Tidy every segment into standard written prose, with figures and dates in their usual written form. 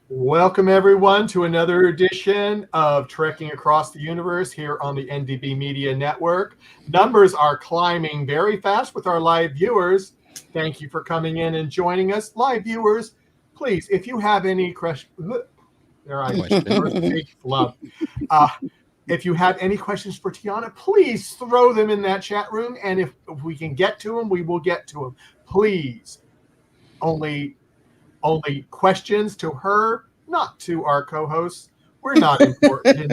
Welcome, everyone, to another edition of Trekking Across the Universe here on the NDB Media Network. Numbers are climbing very fast with our live viewers. Thank you for coming in and joining us. Live viewers, please, if you have any questions, if you have any questions for Tiana, please throw them in that chat room. And if we can get to them, we will get to them. Please, only questions to her, not to our co-hosts. We're not important in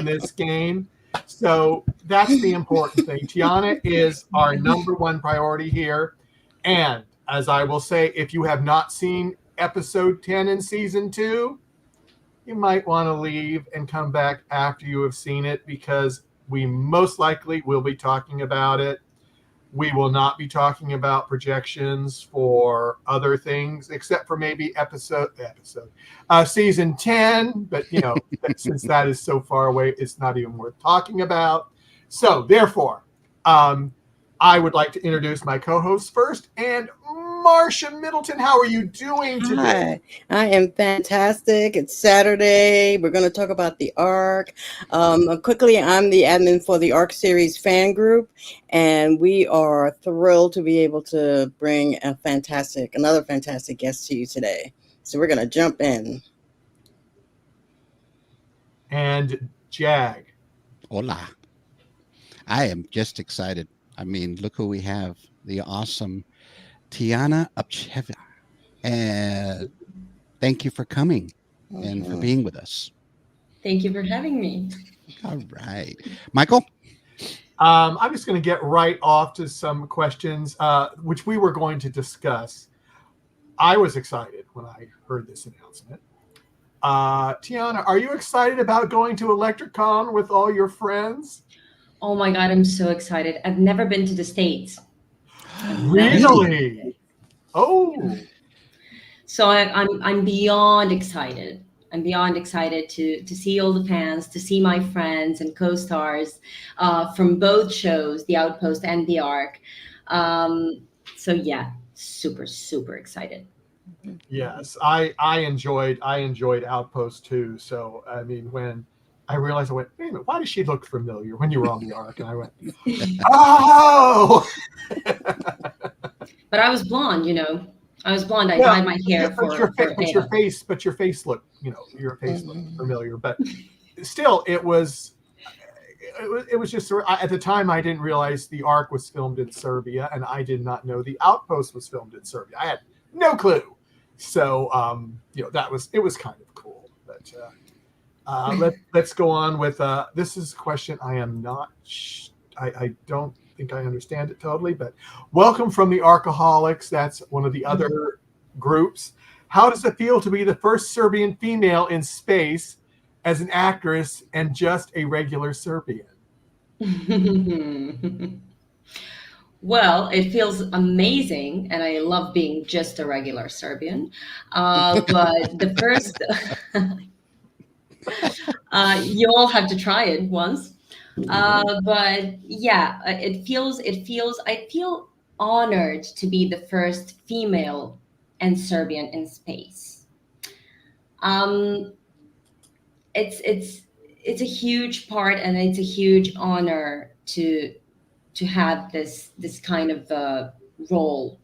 this game. So that's the important thing. Tiana is our number one priority here. And as I will say, if you have not seen episode 10 in season 2, you might want to leave and come back after you have seen it, because we most likely will be talking about it. We will not be talking about projections for other things, except for maybe season 10. But, since that is so far away, it's not even worth talking about. So, therefore, I would like to introduce my co-hosts first. And Marcia Middleton, how are you doing today? Hi, I am fantastic. It's Saturday. We're going to talk about the ARC. Quickly, I'm the admin for the ARC series fan group, and we are thrilled to be able to bring another fantastic guest to you today. So we're going to jump in. And Jag. Hola. I am just excited. I mean, look who we have. The awesome Tiana Upcheva. And thank you for coming and for being with us. Thank you for having me. All right. Michael? I'm just going to get right off to some questions, which we were going to discuss. I was excited when I heard this announcement. Tiana, are you excited about going to ElectricCon with all your friends? Oh my God, I'm so excited. I've never been to the States. Really? Oh. So I'm beyond excited. I'm beyond excited to see all the fans, to see my friends and co-stars from both shows, the Outpost and the ARC. So yeah, super, super excited. Yes, I enjoyed Outpost too. So I mean, when I realized, I went, wait a minute, why does she look familiar when you were on the ARC? And I went, oh. But I was blonde, I was blonde. I dyed my hair but your face looked, your face looked familiar. But still, it was just, at the time, I didn't realize the ARC was filmed in Serbia, and I did not know the Outpost was filmed in Serbia. I had no clue. So, it was kind of cool. But let's go on with this is a question I am not. I don't think I understand it totally, but welcome from the Archaholics. That's one of the other groups. How does it feel to be the first Serbian female in space as an actress and just a regular Serbian? Well, it feels amazing, and I love being just a regular Serbian. But the first, you all have to try it once. But yeah, I feel honored to be the first female and Serbian in space. It's a huge part, and it's a huge honor to have this kind of role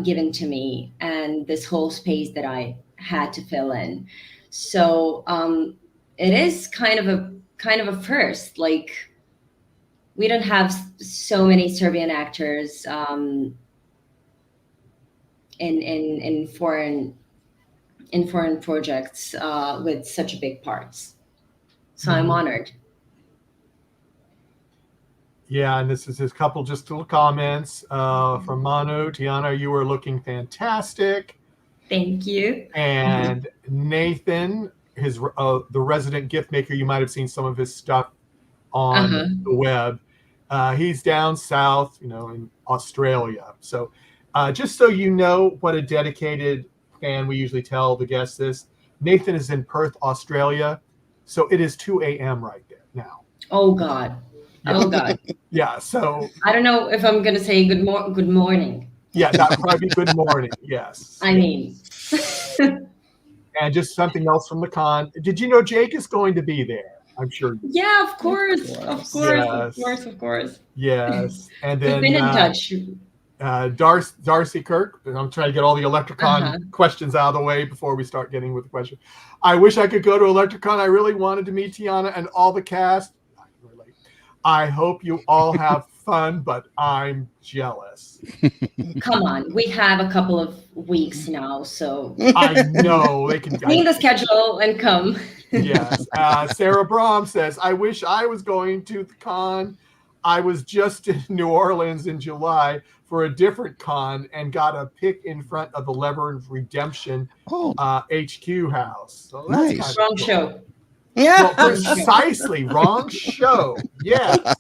given to me, and this whole space that I had to fill in. So it is kind of a first. Like, we don't have so many Serbian actors in foreign projects with such big parts. So I'm honored. Yeah, and this is his couple just little comments from Manu. Tiana, you are looking fantastic. Thank you. And Nathan, the resident gift maker, you might have seen some of his stuff on the web. He's down south, in Australia. So just so you know what a dedicated fan we usually tell the guests this, Nathan is in Perth, Australia. So it is 2 a.m. right there now. Oh, God. Yeah. Oh, God. Yeah, so I don't know if I'm going to say good morning. Yeah, that would probably be good morning, yes. I mean. And just something else from the con. Did you know Jake is going to be there? I'm sure. Yeah, of course. Yes. Of course. Yes. And We've then been in touch. Darcy Kirk. I'm trying to get all the Electricon questions out of the way before we start getting with the question. I wish I could go to Electricon. I really wanted to meet Tiana and all the cast. I hope you all have fun, but I'm jealous. Come on, we have a couple of weeks now, so I know they can clean the schedule and come. Yes. Sarah Brahm says, I wish I was going to the con. I was just in New Orleans in July for a different con and got a pick in front of the Lever Redemption HQ house. So that's Nice. Wrong show. Well, precisely. Wrong show. Yes.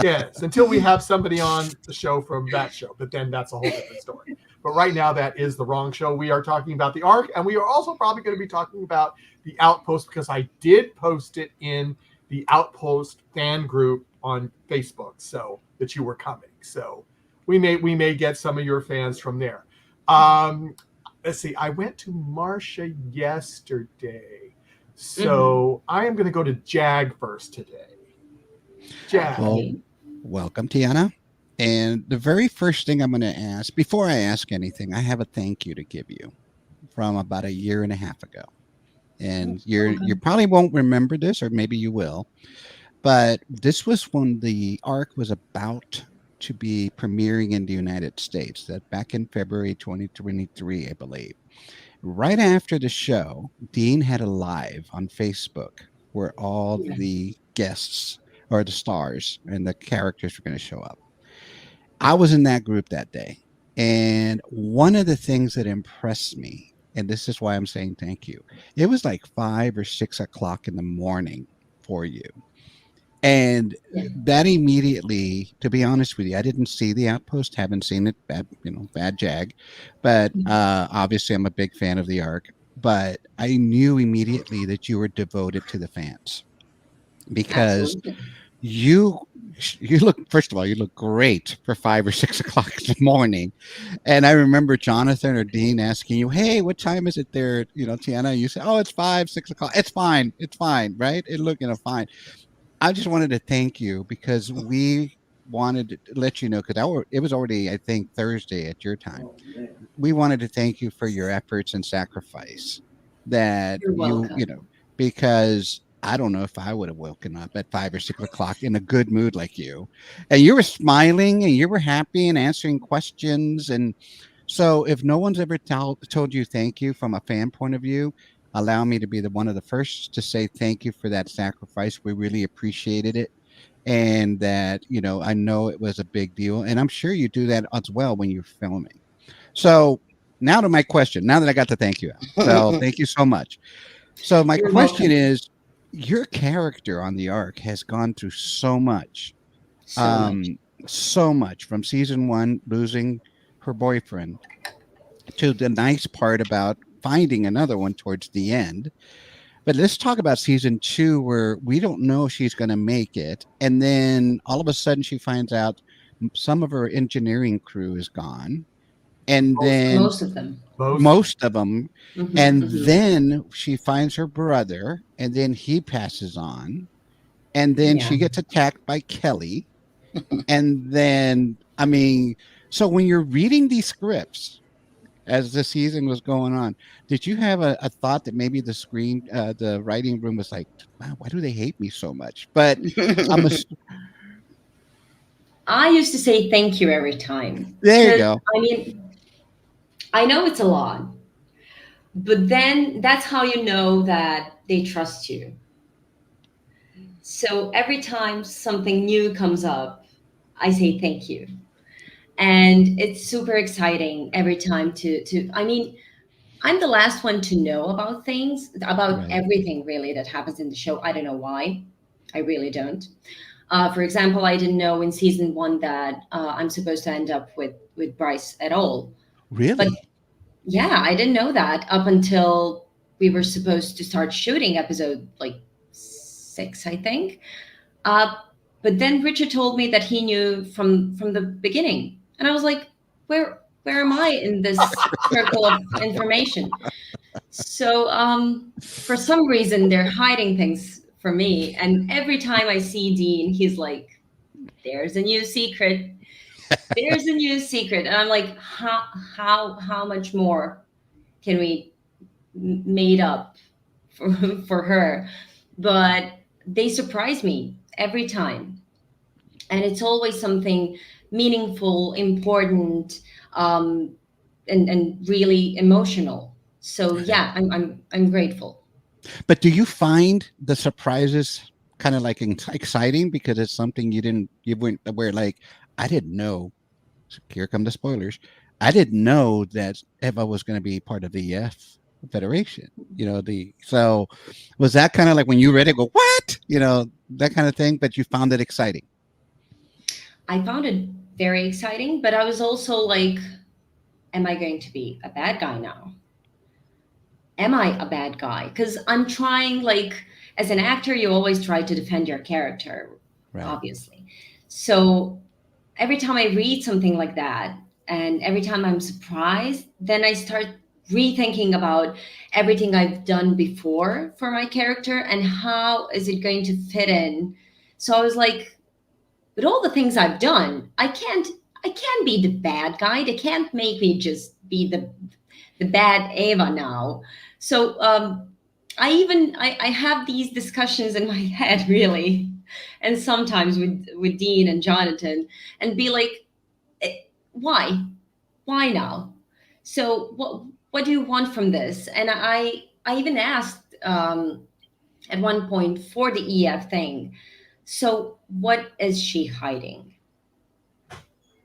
Yes. Until we have somebody on the show from that show. But then that's a whole different story. But right now, that is the wrong show. We are talking about the Ark, and we are also probably going to be talking about the Outpost because I did post it in the Outpost fan group on Facebook, so that you were coming. So we may get some of your fans from there. Let's see. I went to Marcia yesterday, so I am going to go to Jag first today. Jag. Well, welcome, Tiana. And the very first thing I'm going to ask, before I ask anything, I have a thank you to give you from about 1.5 years ago. And you probably won't remember this, or maybe you will. But this was when the Ark was about to be premiering in the United States, that back in February 2023, I believe. Right after the show, Dean had a live on Facebook where all the guests or the stars and the characters were going to show up. I was in that group that day. And one of the things that impressed me, and this is why I'm saying thank you, it was like 5 or 6 o'clock in the morning for you. And that immediately, to be honest with you, I didn't see the Outpost, haven't seen it, bad Jag. But obviously I'm a big fan of the Ark. But I knew immediately that you were devoted to the fans. Because you look, first of all, you look great for 5 or 6 o'clock in the morning. And I remember Jonathan or Dean asking you, hey, what time is it there? Tiana, you say, oh, it's 5, 6 o'clock. It's fine, right? It looked, fine. I just wanted to thank you because we wanted to let you know, because it was already, I think, Thursday at your time. We wanted to thank you for your efforts and sacrifice that because I don't know if I would have woken up at 5 or 6 o'clock in a good mood like you. And you were smiling and you were happy and answering questions. And so if no one's ever told you thank you from a fan point of view, allow me to be one of the first to say thank you for that sacrifice. We really appreciated it. And that, I know it was a big deal. And I'm sure you do that as well when you're filming. So now to my question, now that I got to thank you. So thank you so much. So my question is, your character on the Ark has gone through so much. So much from season 1, losing her boyfriend, to the nice part about finding another one towards the end. But let's talk about season 2, where we don't know if she's going to make it. And then all of a sudden she finds out some of her engineering crew is gone. And then most of them. Mm-hmm, and then she finds her brother, and then he passes on. And then she gets attacked by Kelly. And then, so when you're reading these scripts, as the season was going on, did you have a thought that maybe the writing room was like, wow, why do they hate me so much? But I used to say thank you every time. There you go. I know it's a lot, but then that's how you know that they trust you. So every time something new comes up, I say thank you. And it's super exciting every time I'm the last one to know about things, about everything really that happens in the show. I don't know why. I really don't. For example, I didn't know in season 1 that I'm supposed to end up with Bryce at all. Really? But yeah, I didn't know that up until we were supposed to start shooting episode 6, I think. But then Richard told me that he knew from the beginning. And I was like, where am I in this circle of information? So for some reason, they're hiding things from me. And every time I see Dean, he's like, there's a new secret. There's a new secret. And I'm like, how much more can we made up for her? But they surprise me every time. And it's always something meaningful, important, um, and really emotional. So yeah, I'm grateful. But do you find the surprises kind of like exciting because it's something you weren't aware? Like, I didn't know. Here come the spoilers. I didn't know that Eva was going to be part of the Federation. So was that kind of like when you read it, go what? That kind of thing. But you found it exciting. I found it very exciting, but I was also like, am I going to be a bad guy now? Am I a bad guy? Because I'm trying, like, as an actor, you always try to defend your character, Right. obviously. So every time I read something like that, and every time I'm surprised, then I start rethinking about everything I've done before for my character and how is it going to fit in. So I was like, with all the things I've done, I can't be the bad guy. They can't make me just be the bad Eva now. So I have these discussions in my head really, and sometimes with Dean and Jonathan, and be like, why now? So what do you want from this? And I even asked at one point for the EF thing. So what is she hiding?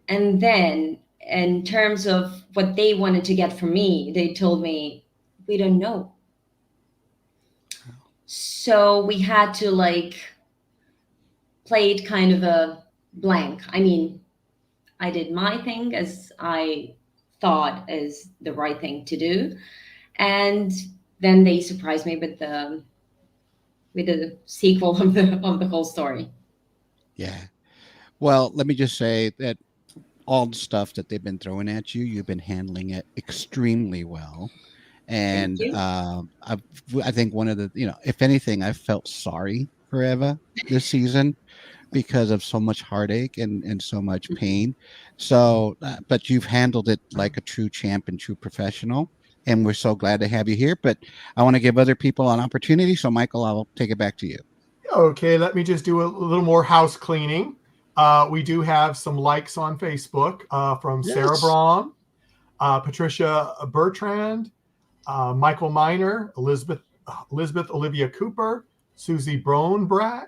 And then in terms of what they wanted to get from me, they told me, we don't know. So we had to like play it kind of a blank. I mean, I did my thing as I thought is the right thing to do. And then they surprised me with the sequel of the whole story. Yeah. Well, let me just say that all the stuff that they've been throwing at you, you've been handling it extremely well. And you. I think one of the, if anything, I felt sorry for Eva this season because of so much heartache and so much pain. So, but you've handled it like a true champ and true professional. And we're so glad to have you here. But I want to give other people an opportunity. So, Michael, I'll take it back to you. Okay, let me just do a little more house cleaning. We do have some likes on Facebook from Sarah Yes. Braun, Patricia Bertrand, Michael Miner, Elizabeth Olivia Cooper, Susie Bone Break.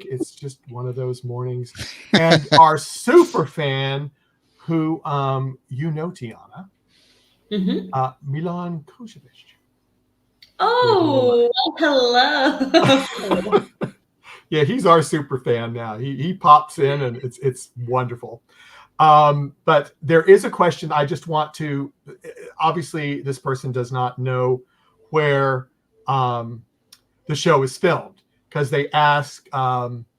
It's just one of those mornings. And our super fan who Tiana, Milan Kojevic. Oh, hello. Yeah, he's our super fan now. He pops in and it's wonderful. But there is a question I just want to, obviously this person does not know where the show is filmed because they ask,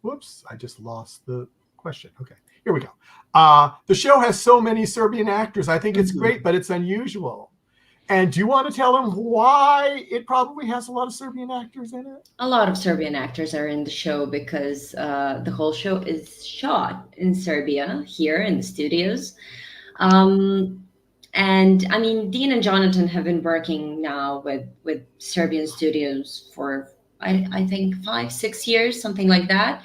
whoops, I just lost the question. Okay, here we go. The show has so many Serbian actors. I think it's great, but it's unusual. And do you want to tell them why it probably has a lot of Serbian actors in it? A lot of Serbian actors are in the show because the whole show is shot in Serbia, here in the studios. And I mean, Dean and Jonathan have been working now with Serbian studios for, I think, 5-6 years, something like that.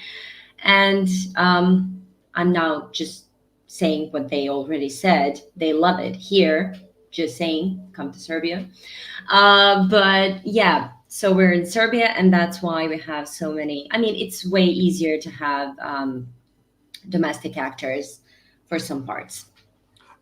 And I'm now just saying what they already said. They love it here. Just saying, come to Serbia. But yeah, so we're in Serbia, and that's why we have so many. I mean, it's way easier to have domestic actors for some parts.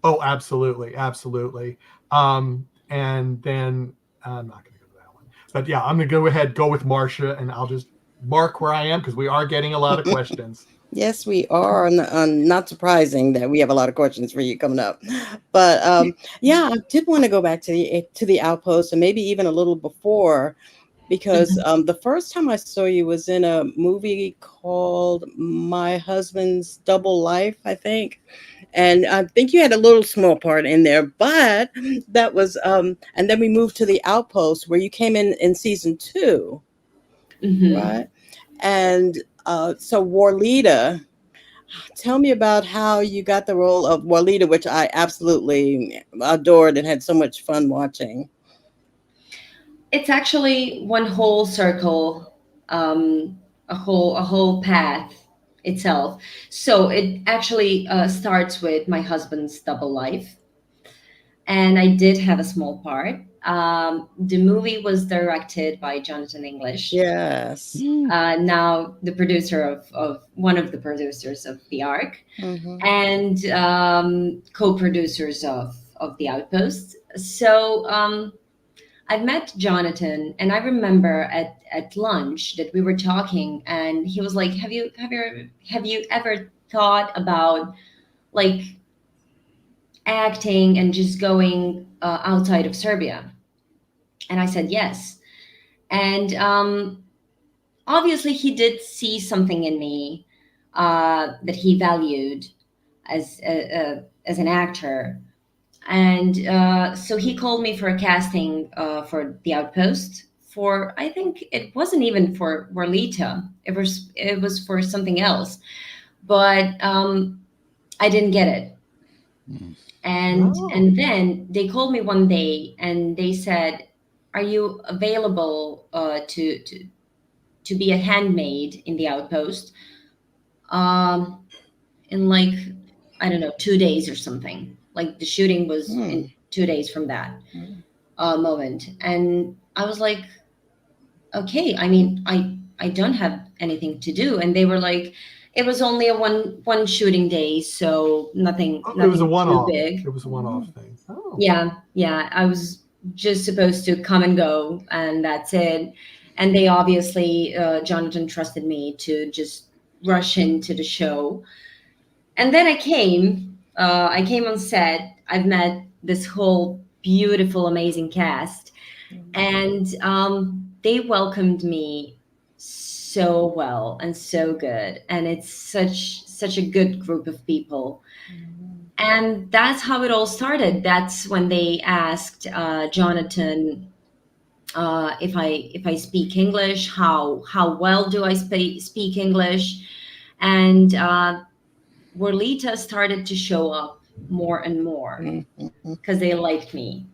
Oh, absolutely. Absolutely. And then I'm not going to go to that one. But yeah, I'm going to go with Marcia, and I'll just mark where I am because we are getting a lot of questions. Yes, we are. Not surprising that we have a lot of questions for you coming up. But yeah, I did want to go back to the Outpost and maybe even a little before. because the first time I saw you was in a movie called My Husband's Double Life, I think. And I think you had a little small part in there, but that was and then we moved to the Outpost where you came in season 2, Hmm. right? And so Warlita, tell me about how you got the role of Warlita, which I absolutely adored and had so much fun watching. It's actually one whole circle, a whole path itself. So it actually starts with my husband's double life, and I did have a small part. The movie was directed by Jonathan English, Yes. Mm. now the producer of one of the producers of the Ark, Hmm. and co-producers of the Outpost. So I've met Jonathan, and I remember at lunch that we were talking, and he was like, "Have you ever thought about like acting and just going outside of Serbia?" And I said yes. And obviously, he did see something in me that he valued as an actor. And so he called me for a casting for the Outpost. For I think it wasn't even for Warlita. It was for something else, but I didn't get it. Mm. And Oh. then they called me one day and they said, "Are you available to be a handmaid in the Outpost um, in like I don't know 2 days or something?" Like the shooting was in 2 days from that moment, and I was like, "Okay." I mean, I don't have anything to do, and they were like, "It was only a one shooting day, so nothing Oh, it was a nothing too one-off. big." It was a one-off thing. Oh. Yeah, I was just supposed to come and go, and that's it. And they obviously, Jonathan trusted me to just rush into the show. And then I came. I came on set. I've met this whole beautiful, amazing cast, and they welcomed me so well and so good. And it's such a good group of people, and that's how it all started. That's when they asked Jonathan if I speak English, how well do I speak English, and Warlita started to show up more and more because they liked me,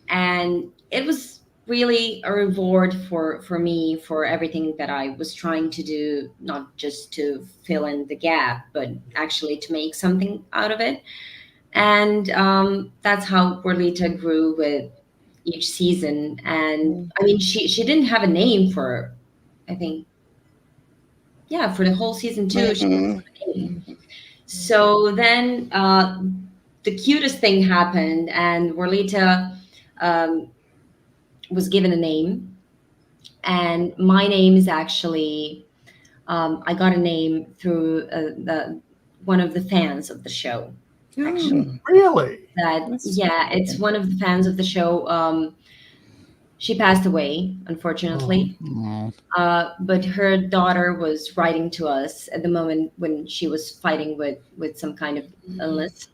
and it was really a reward for me for everything that I was trying to do, not just to fill in the gap, but actually to make something out of it. And that's how Warlita grew with each season. And I mean, she didn't have a name for, I think, yeah, for the whole season two. She didn't have a name. So then the cutest thing happened, and Warlita um, was given a name. And my name is actually, I got a name through the one of the fans of the show, actually. Really? That, yeah, it's one of the fans of the show. She passed away, unfortunately. Oh. But her daughter was writing to us at the moment when she was fighting with some kind of illness,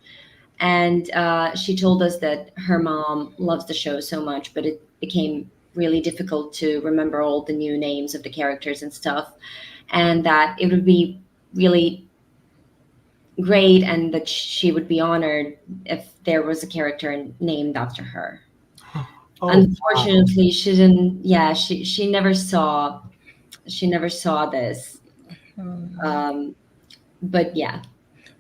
and she told us that her mom loves the show so much, but it became really difficult to remember all the new names of the characters and stuff, and that it would be really great and that she would be honored if there was a character named after her. Oh, wow. Unfortunately, she didn't. Yeah, she never saw this. Um, but yeah,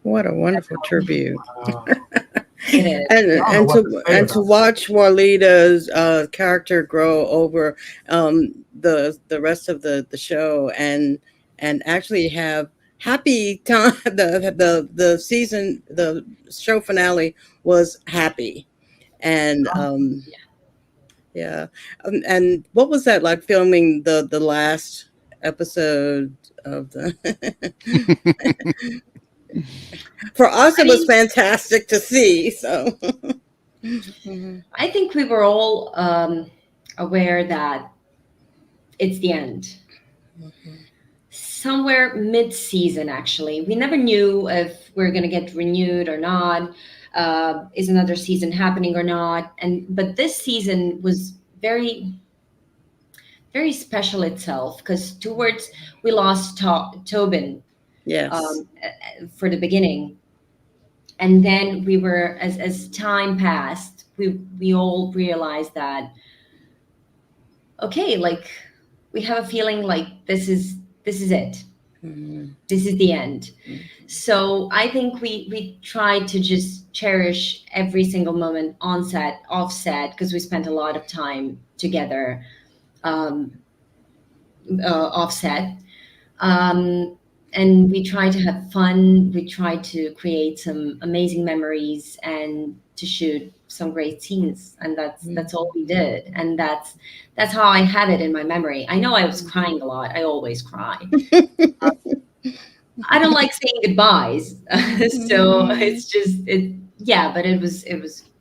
What a wonderful tribute. Wow. it is. And I don't know what to say and to about watch Warlita's character grow over the rest of the show, and actually have happy time. The season, the show finale was happy, and yeah. And what was that like, filming the last episode of the for us I it was mean, fantastic to see, so I think we were all aware that it's the end. Mhm. Somewhere mid-season, actually. We never knew if we're going to get renewed or not. Is another season happening or not? But this season was very, very special itself, because towards we lost Tobin Yes. for the beginning, and then we were, as time passed, we all realized that, okay, like, we have a feeling like this is it. Mhm. This is the end. Mhm. So I think we tried to just cherish every single moment on set, off set, because we spent a lot of time together, um, off set. Um, and we try to have fun. We try to create some amazing memories and to shoot some great scenes. And that's all we did. And that's how I have it in my memory. I know I was crying a lot. I always cry. I don't like saying goodbyes. So it's just it yeah, but it was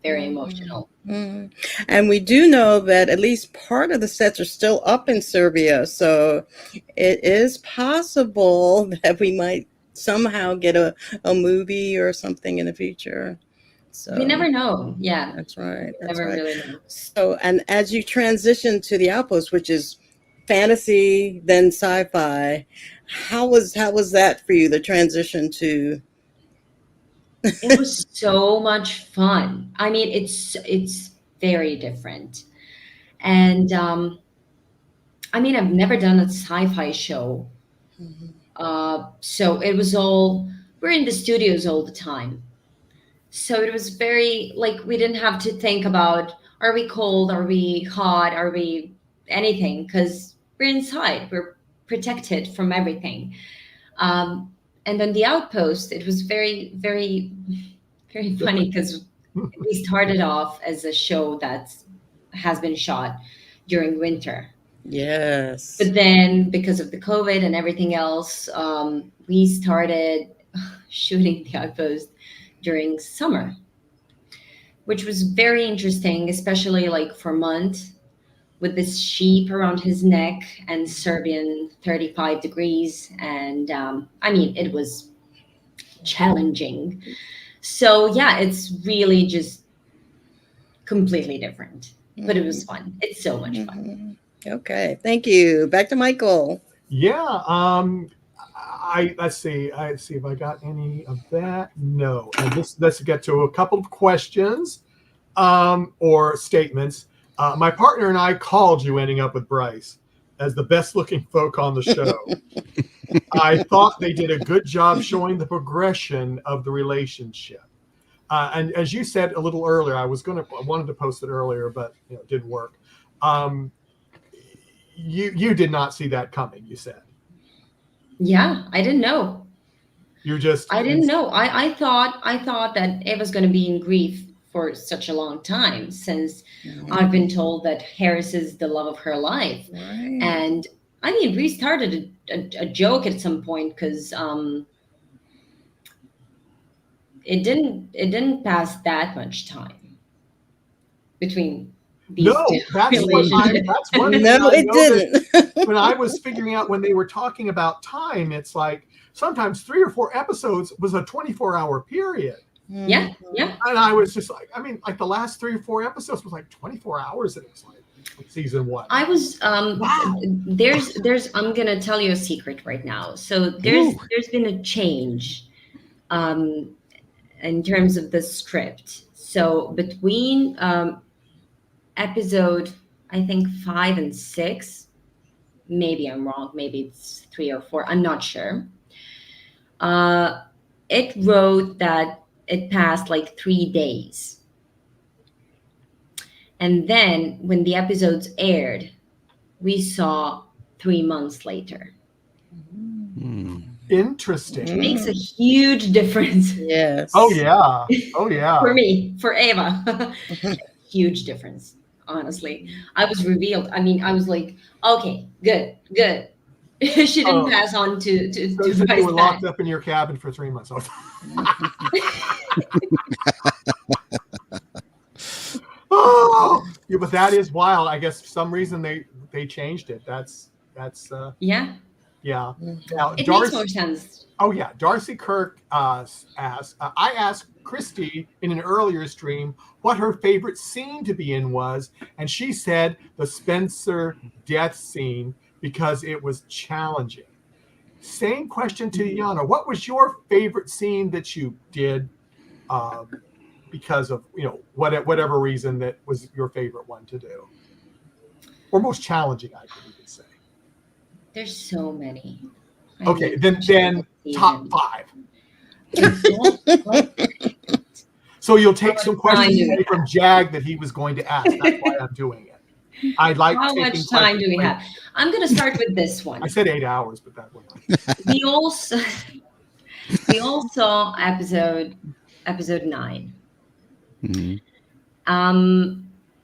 very emotional. Mhm. And we do know that at least part of the sets are still up in Serbia, so it is possible that we might somehow get a movie or something in the future. We So never know. Yeah. that's right. We That's never right. really know. So, and as you transition to the Outpost, which is fantasy then sci-fi, how was that for you? The transition to It was so much fun. I mean, it's very different. And I mean, I've never done a sci-fi show. So it was all, we're in the studios all the time. So it was very, like, we didn't have to think about, are we cold? Are we hot? Are we anything? Because we're inside. We're protected from everything. Um, and then the Outpost, it was very, very, very funny, because we started off as a show that has been shot during winter. yes. But then, because of the COVID and everything else, we started shooting the Outpost during summer, which was very interesting, especially like for months, with this sheep around his neck and Serbian 35 degrees. And I mean, it was challenging. So yeah, it's really just completely different, but it was fun. It's so much fun. Mhm. Okay, thank you. Back to Michael. Yeah. Let's see. I see if I got any of that. No. And let's get to a couple of questions, or statements. My partner and I called you ending up with Bryce as the best looking folk on the show. I thought they did a good job showing the progression of the relationship. And as you said a little earlier, I wanted to post it earlier, but it didn't work. You did not see that coming, you said. Yeah, I didn't know. I I didn't know. I thought that Eva's going to be in grief for such a long time, since I've been told that Harris is the love of her life. Right. And I mean, we started a joke at some point, because it didn't pass that much time between these No, two that's relationships. that's one thing No, I it noticed didn't. when I was figuring out when they were talking about time. It's like sometimes 3 or 4 episodes was a 24-hour period. Yeah, yeah. And I was just like, I mean, like the last 3 or 4 episodes was like 24 hours, and it was like season 1. I was Wow. there's I'm gonna tell you a secret right now. So there's been a change in terms of the script. So between episode, I think 5 and 6, maybe I'm wrong, maybe it's 3 or 4, I'm not sure. It wrote that it passed like 3 days. And then when the episodes aired, we saw 3 months later. Interesting. It makes a huge difference. Yes. Oh yeah. Oh yeah. For me, for Eva. Huge difference, honestly. I was revealed. I mean, I was like, okay, good. She didn't pass on to So Bryce you were back. locked up in your cabin for 3 months. Oh, yeah, but that is wild. I guess for some reason they they changed it. That's Yeah, yeah. Now it makes more sense. Oh yeah, Darcy Kirk asked. I asked Christy in an earlier stream what her favorite scene to be in was, and she said the Spencer death scene because it was challenging. Same question to Tiana. What was your favorite scene that you did because of whatever reason that was your favorite one to do, or most challenging? I could even say. There's so many. I Okay, mean, then top 5. So you'll take some questions away from Jag that he was going to ask. That's why I'm doing it. I like How taking much time do we questions away. have? I'm going to start with this one. I said 8 hours, but that went on. We all saw episode 9. Mhm.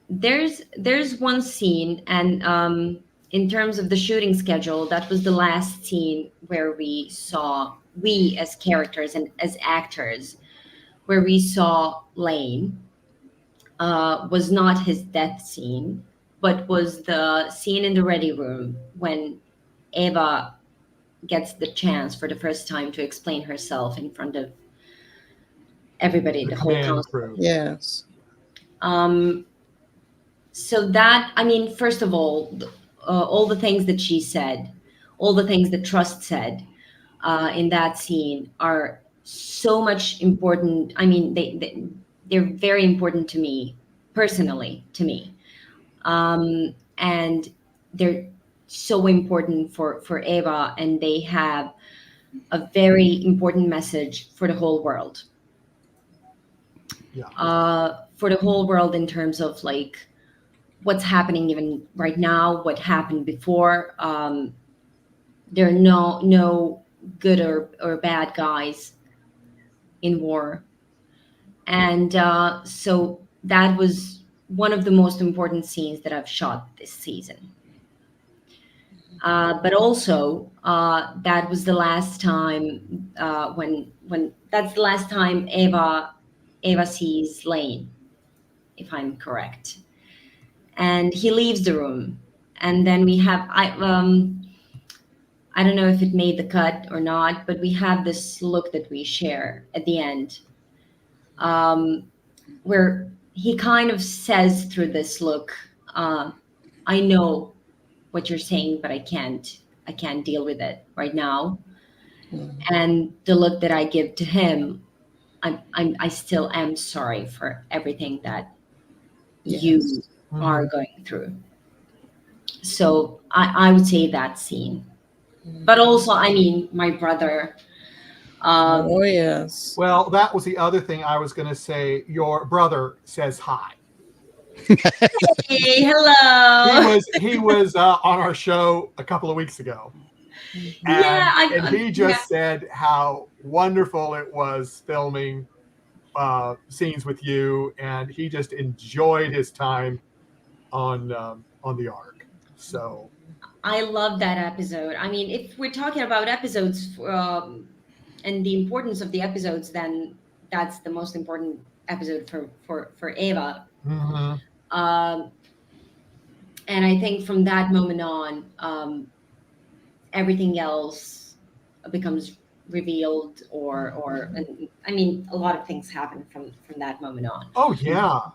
There's one scene, and in terms of the shooting schedule, that was the last scene where we as characters and as actors, where we saw Lane. Was not his death scene, but was the scene in the ready room when Eva gets the chance for the first time to explain herself in front of everybody, the whole council. Crew. Yes. So that, I mean, first of all the things that she said, all the things that Trust said in that scene are so much important. I mean, they're very important to me, personally, and they're so important for Eva, and they have a very important message for the whole world. Yeah. For the whole world in terms of like what's happening even right now, what happened before. There are no good or bad guys in war. And so that was one of the most important scenes that I've shot this season. But also, that was the last time when that's the last time Eva sees Lane, if I'm correct. And he leaves the room, and then we have I don't know if it made the cut or not, but we have this look that we share at the end, where he kind of says through this look, I know what you're saying, but I can't deal with it right now. And the look that I give to him, I still am sorry for everything that you are going through. So I would say that scene. But also, I mean, my brother. Oh, yes. Well, that was the other thing I was going to say. Your brother says hi. Hey, hello. He was on our show a couple of weeks ago. And he just said how wonderful it was filming scenes with you, and he just enjoyed his time on the Ark. So I love that episode. I mean, if we're talking about episodes and the importance of the episodes, then that's the most important episode for Eva. Mm-hmm. And I think from that moment on, everything else becomes revealed, and I mean, a lot of things happen from that moment on. Oh yeah.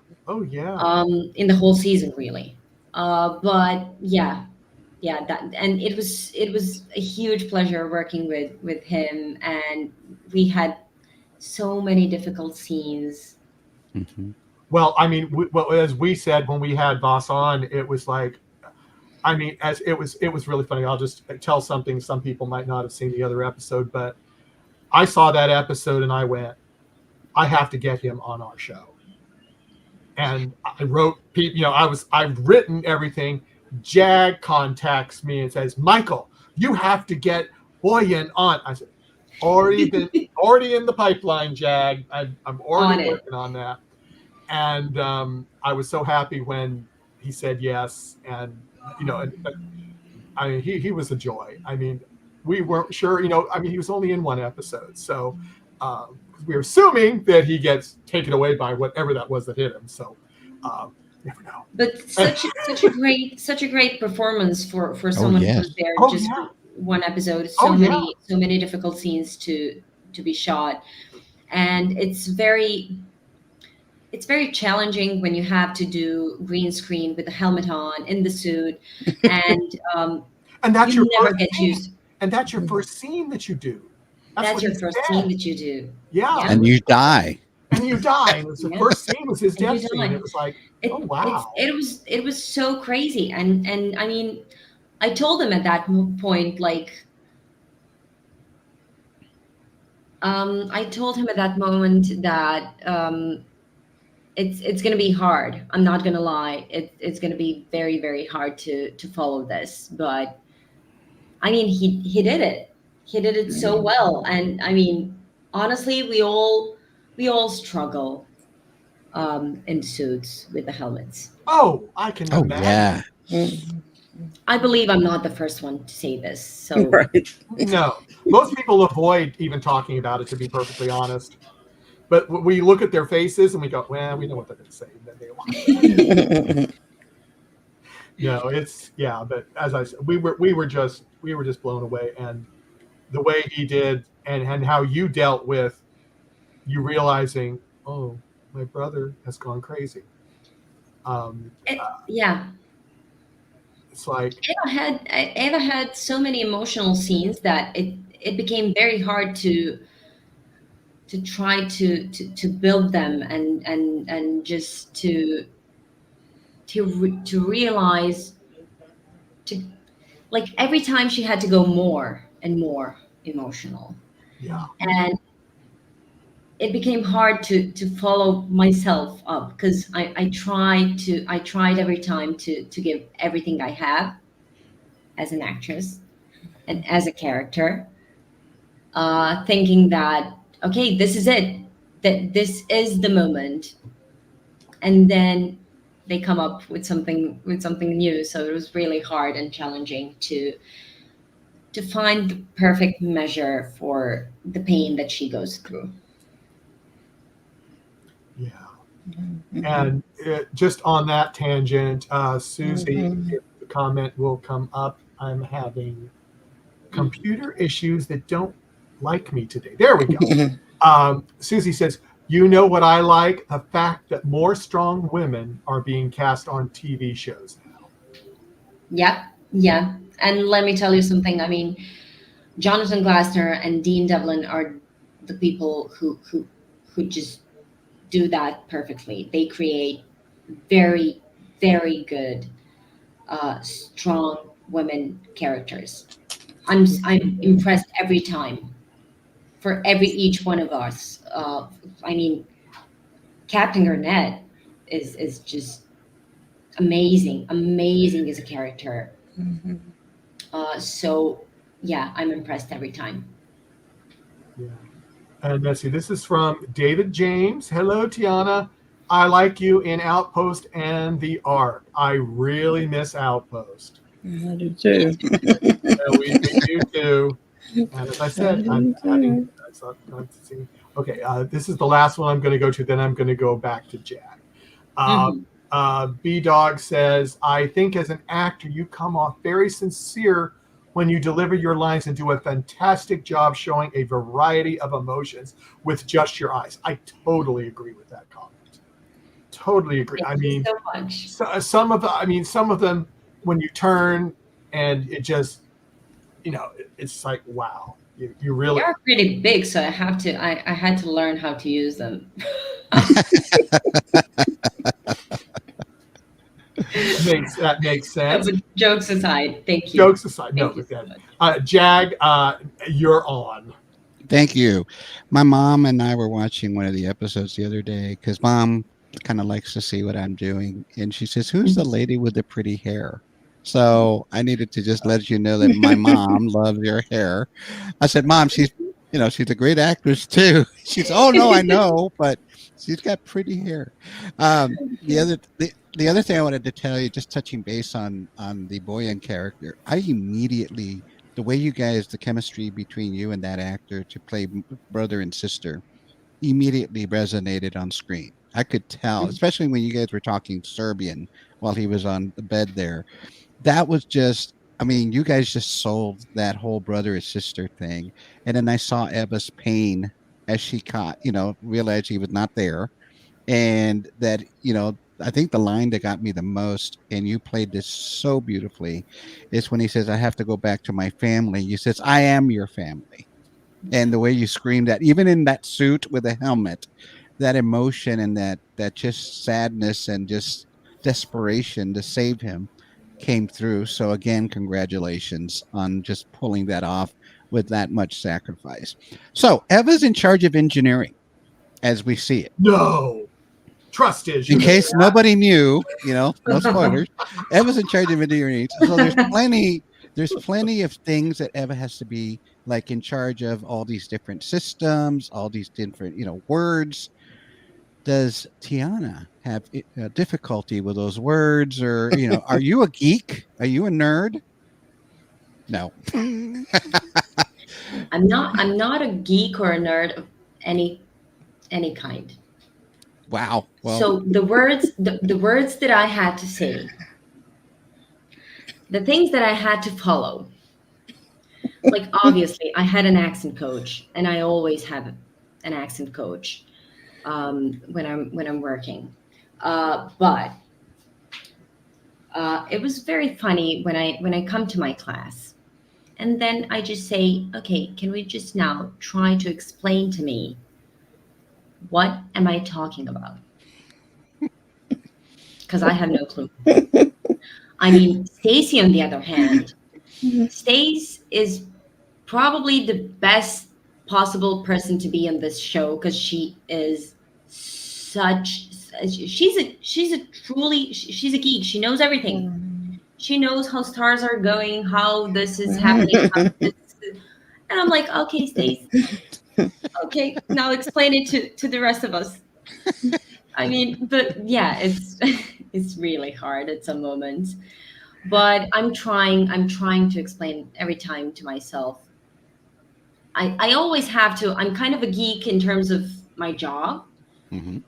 In the whole season, really. But yeah, that, and it was a huge pleasure working with him, and we had so many difficult scenes. Mm-hmm. Well, I mean, as we said when we had Voss on, it was like, I mean, as it was really funny. I'll just tell something. Some people might not have seen the other episode, but I saw that episode and I went, I have to get him on our show. And I wrote, I've written everything. Jag contacts me and says, Michael, you have to get Boyan on. I said, already in the pipeline, Jag. I'm already working on that. And I was so happy when he said yes. And, I mean, he was a joy. I mean, we weren't sure, I mean, he was only in one episode. So we were assuming that he gets taken away by whatever that was that hit him. So Never know. But such a great performance for someone who's yes. there Oh, just yeah. for one episode. Oh, yeah. So many difficult scenes to be shot, and it's very challenging when you have to do green screen with the helmet on in the suit, and And that's you your never first get scene. used. And that's your first scene that you do. That's what your he first said. scene that you do. Yeah. And you die. And you die. And it's the Yeah. first scene was his And you death scene. die. It was like, It, oh wow. it was so crazy, and I mean, I told him at that point, like, I told him at that moment that it's gonna be hard. I'm not gonna lie. It's gonna be very, very hard to follow this. But I mean, he did it. He did it so well. And I mean, honestly, we all struggle in suits with the helmets. Oh, I can Oh imagine. yeah. I believe I'm not the first one to say this. So Right. No. Most people avoid even talking about it, to be perfectly honest. But we look at their faces and we go, well, we know what they're going to say. And then they lie. No, it's yeah. But as I said, we were just blown away, and the way he did, and how you dealt with you realizing, oh, my brother has gone crazy. yeah, It's like Eva had so many emotional scenes that it became very hard to try to build them and just to realize, to, like, every time she had to go more and more emotional, yeah, and it became hard to follow myself up, because I tried every time to give everything I have as an actress and as a character, thinking that, okay, this is it, that this is the moment, and then they come up with something new. So it was really hard and challenging to find the perfect measure for the pain that she goes through. yeah. And just on that tangent, Susie, if the comment will come up, I'm having computer issues that don't like me today. There we go. Susie says, you know what I like? The fact that more strong women are being cast on TV shows now. Yeah. And let me tell you something. I mean, Jonathan Glasner and Dean Devlin are the people who just do that perfectly. They create very, very good, strong women characters. I'm impressed every time, for each one of us. I mean, Captain Garnett is just amazing as a character. So yeah, I'm impressed every time. Yeah. And let's see, this is from David James. Hello, Tiana. I like you in Outpost and the Ark. I really miss Outpost. I do too. We do too. And as I said, I'm adding. Okay, this is the last one I'm going to go to. Then I'm going to go back to Jack. B Dog says, I think as an actor, you come off very sincere when you deliver your lines and do a fantastic job showing a variety of emotions with just your eyes. I totally agree with that comment. Totally agree. Thank you so much. Some of them, when you turn and it just, it's like, wow, you really. They're pretty big, so I had to learn how to use them. That makes sense. But jokes aside, thank you. Jokes aside, no, Thank you with so that. Jag, you're on. Thank you. My mom and I were watching one of the episodes the other day because Mom kind of likes to see what I'm doing. And she says, who's the lady with the pretty hair? So I needed to just let you know that my mom loves your hair. I said, Mom, she's a great actress too. She's, oh no, I know, but she's got pretty hair. The other thing I wanted to tell you, just touching base on the Boyan character, I immediately, the way you guys, the chemistry between you and that actor to play brother and sister, immediately resonated on screen. I could tell, especially when you guys were talking Serbian while he was on the bed there. That was just, I mean, you guys just sold that whole brother and sister thing. And then I saw Eva's pain as she caught, realized he was not there. And that, I think the line that got me the most, and you played this so beautifully, is when he says, I have to go back to my family. You says, I am your family. And the way you screamed that, even in that suit with a helmet, that emotion and that just sadness and just desperation to save him came through. So again, congratulations on just pulling that off with that much sacrifice. So Eva's in charge of engineering as we see it. No. Trust is. In case nobody knew, no spoilers. Eva's in charge of engineering. So there's plenty of things that Eva has to be like in charge of, all these different systems, all these different, words. Does Tiana have difficulty with those words, or are you a geek? Are you a nerd? No. I'm not a geek or a nerd of any kind. Wow. Well, so the words that I had to say, the things that I had to follow, like obviously I had an accent coach, and I always have an accent coach when I'm working, but it was very funny when I come to my class, and then I just say, okay, can we just now try to explain to me, what am I talking about? Because I have no clue. I mean, Stacy, on the other hand, Stace is probably the best possible person to be on this show, because she is she's a geek. She knows everything. She knows how stars are going, how this is happening, and I'm like, okay, Stace, okay, now explain it to the rest of us. I mean, but yeah, it's really hard at some moments, but I'm trying to explain every time to myself. I always have to. I'm kind of a geek in terms of my job. mm-hmm.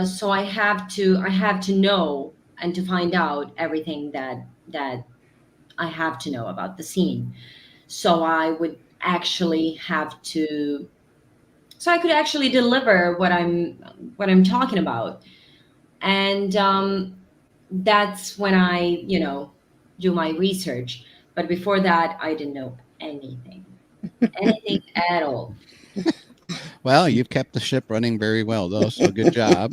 So I have to know and to find out everything that I have to know about the scene. So I would actually have to. So I could actually deliver what I'm talking about, and that's when I do my research. But before that, I didn't know anything at all. Well, you've kept the ship running very well, though. So good job.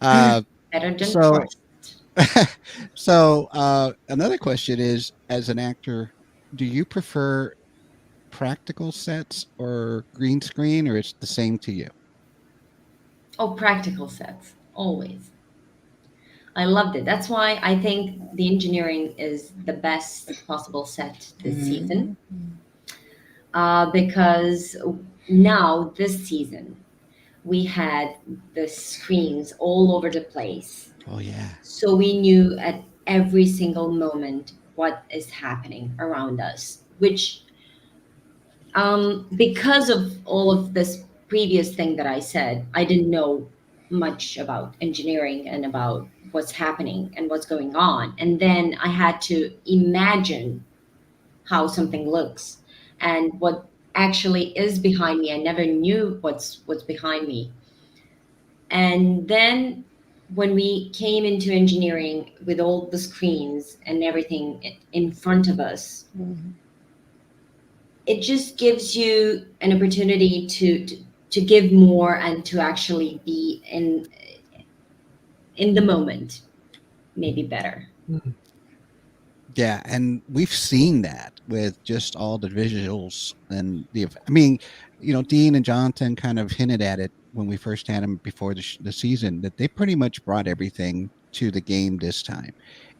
Better than trust. So another question is, as an actor, do you prefer practical sets or green screen, or it's the same to you? Oh, practical sets, always. I loved it. That's why I think the engineering is the best possible set this season. Because now this season we had the screens all over the place. Oh yeah. So we knew at every single moment what is happening around us, which because of all of this previous thing that I said, I didn't know much about engineering and about what's happening and what's going on. And then I had to imagine how something looks and what actually is behind me. I never knew what's behind me. And then when we came into engineering with all the screens and everything in front of us, it just gives you an opportunity to give more and to actually be in the moment, maybe better. Yeah, and we've seen that with just all the visuals and I mean, Dean and Jonathan kind of hinted at it when we first had them before the season, that they pretty much brought everything to the game this time,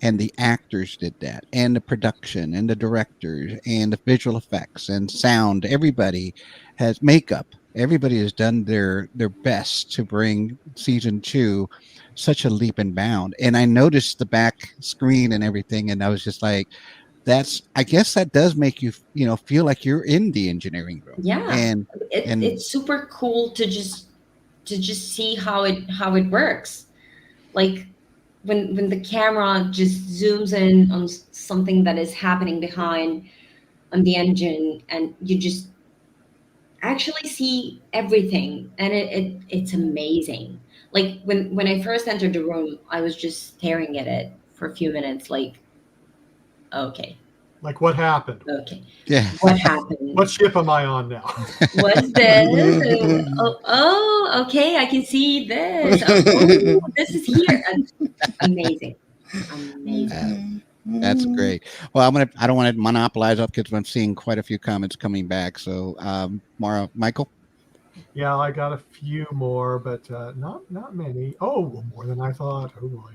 and the actors did that, and the production, and the directors, and the visual effects, and sound. Everybody has makeup. Everybody has done their best to bring season 2 such a leap and bound. And I noticed the back screen and everything, and I was just like, I guess that does make you feel like you're in the engineering room. Yeah, and it's super cool to just to just see how it works. Like when the camera just zooms in on something that is happening behind on the engine, and you just actually see everything, and it's amazing. Like when I first entered the room, I was just staring at it for a few minutes, like, okay, Like, what happened? okay, Yeah. what happened? What ship am I on now? What's this? Oh, okay, I can see this. Oh, this is here. Amazing, amazing. That's great. Well, I don't want to monopolize up because I'm seeing quite a few comments coming back. So, Michael. Yeah, I got a few more, but not many. Oh, more than I thought. Oh boy.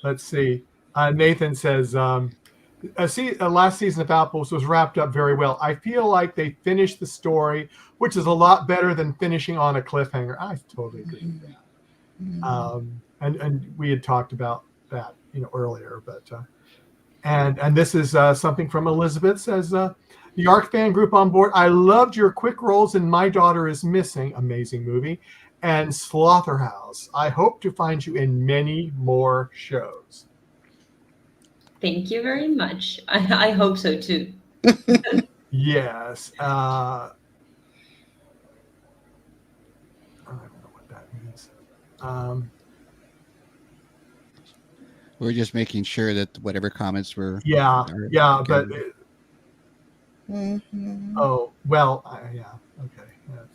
Let's see. Nathan says, last season of Outpost was wrapped up very well. I feel like they finished the story, which is a lot better than finishing on a cliffhanger. I totally agree with that. And we had talked about that, earlier, but and this is something from Elizabeth. Says, the ARC fan group on board. I loved your quick roles in My Daughter is Missing, amazing movie, and Slotherhouse. I hope to find you in many more shows. Thank you very much. I hope so too. Yes. I don't know what that means. We're just making sure that whatever comments were. Yeah, okay. but. Oh well, yeah, okay. Yeah.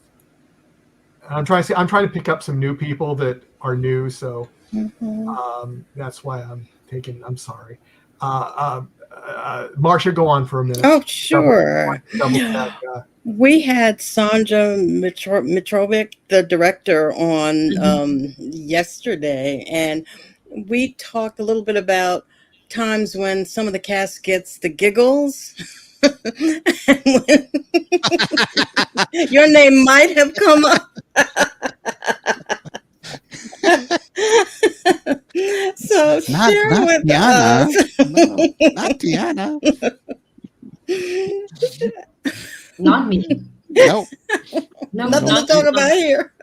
I'm trying to pick up some new people that are new, so that's why I'm taking. I'm sorry, Marcia, go on for a minute. Oh, sure. Double check. We had Sandra Mitrovic, the director, on yesterday, and we talked a little bit about times when some of the cast gets the giggles. Your name might have come up. So share with Tiana. us. No, not Tiana. Not me. No. No, Nothing not to talk about here.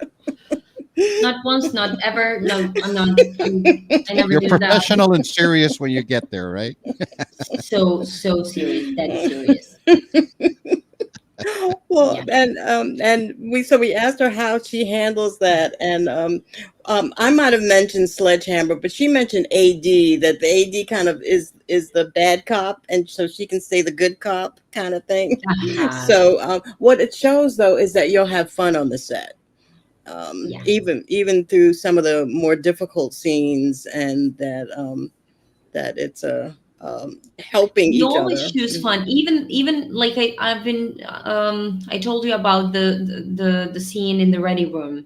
Not once, not ever. No, I'm not. I never You're do professional and serious when you get there, right? that. So serious. Dead serious. Well, Yeah. and we asked her how she handles that, and I might have mentioned Sledgehammer, but she mentioned AD, that the AD kind of is the bad cop, and so she can stay the good cop kind of thing. Uh-huh. So what it shows though is that you'll have fun on the set, Yeah. even through some of the more difficult scenes, and that it's a helping You each always other. choose fun, even like I've been. I told you about the scene in the ready room.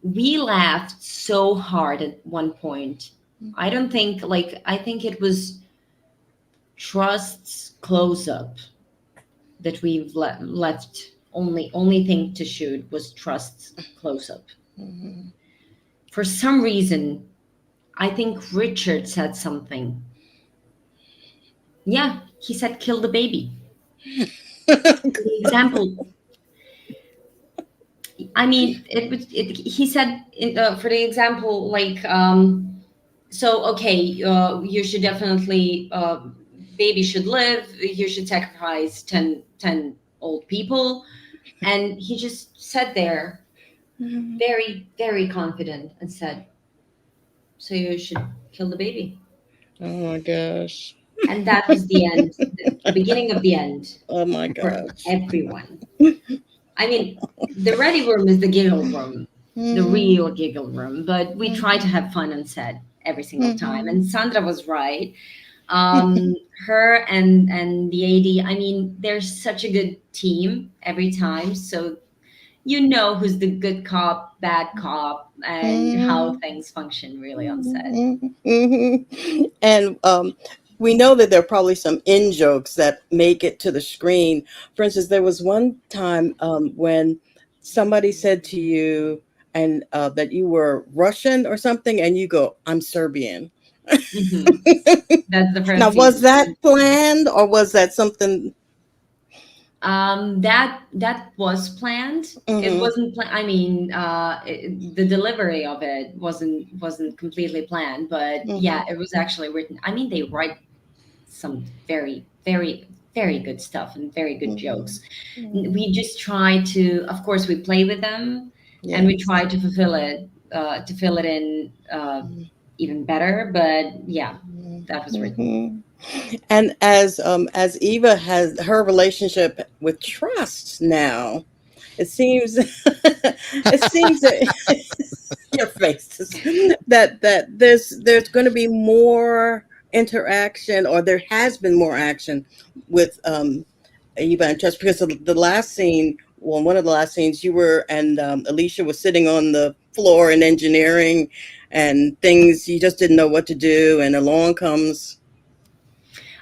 We laughed so hard at one point. I don't think I think it was Trust's close up that we've left. Only thing to shoot was Trust's close up. For some reason, I think Richard said something. Yeah, he said kill the baby. The example. I mean, he said for the example, so okay, you should definitely, baby should live. You should sacrifice 10 old people, and he just sat there, very very confident, and said, so you should kill the baby. Oh my gosh. And that was the end, the beginning of the end. Oh my For gosh. everyone. I mean, the ready room is the giggle room, the real giggle room, but we try to have fun on set every single time. And Sandra was right. Her and the AD, I mean, they're such a good team every time. So you know who's the good cop, bad cop, and how things function really on set. And we know that there are probably some in jokes that make it to the screen. For instance, there was one time when somebody said to you and that you were Russian or something, and you go, "I'm Serbian." That's the first Now, was scene. that planned, or was that something? That was planned. It wasn't planned. I mean, the delivery of it wasn't completely planned, but yeah, it was actually written. I mean, they write some very, very, very good stuff and very good jokes. We just try to, of course, we play with them, and we try to fill it in even better. But yeah, that was written. And as Eva has her relationship with trust now, it seems it seems that your faces that there's going to be more interaction, or there has been more action with Eva and trust, because of the last scene. Well, one of the last scenes, you were and Alicia was sitting on the floor in engineering, and things you just didn't know what to do, and along comes.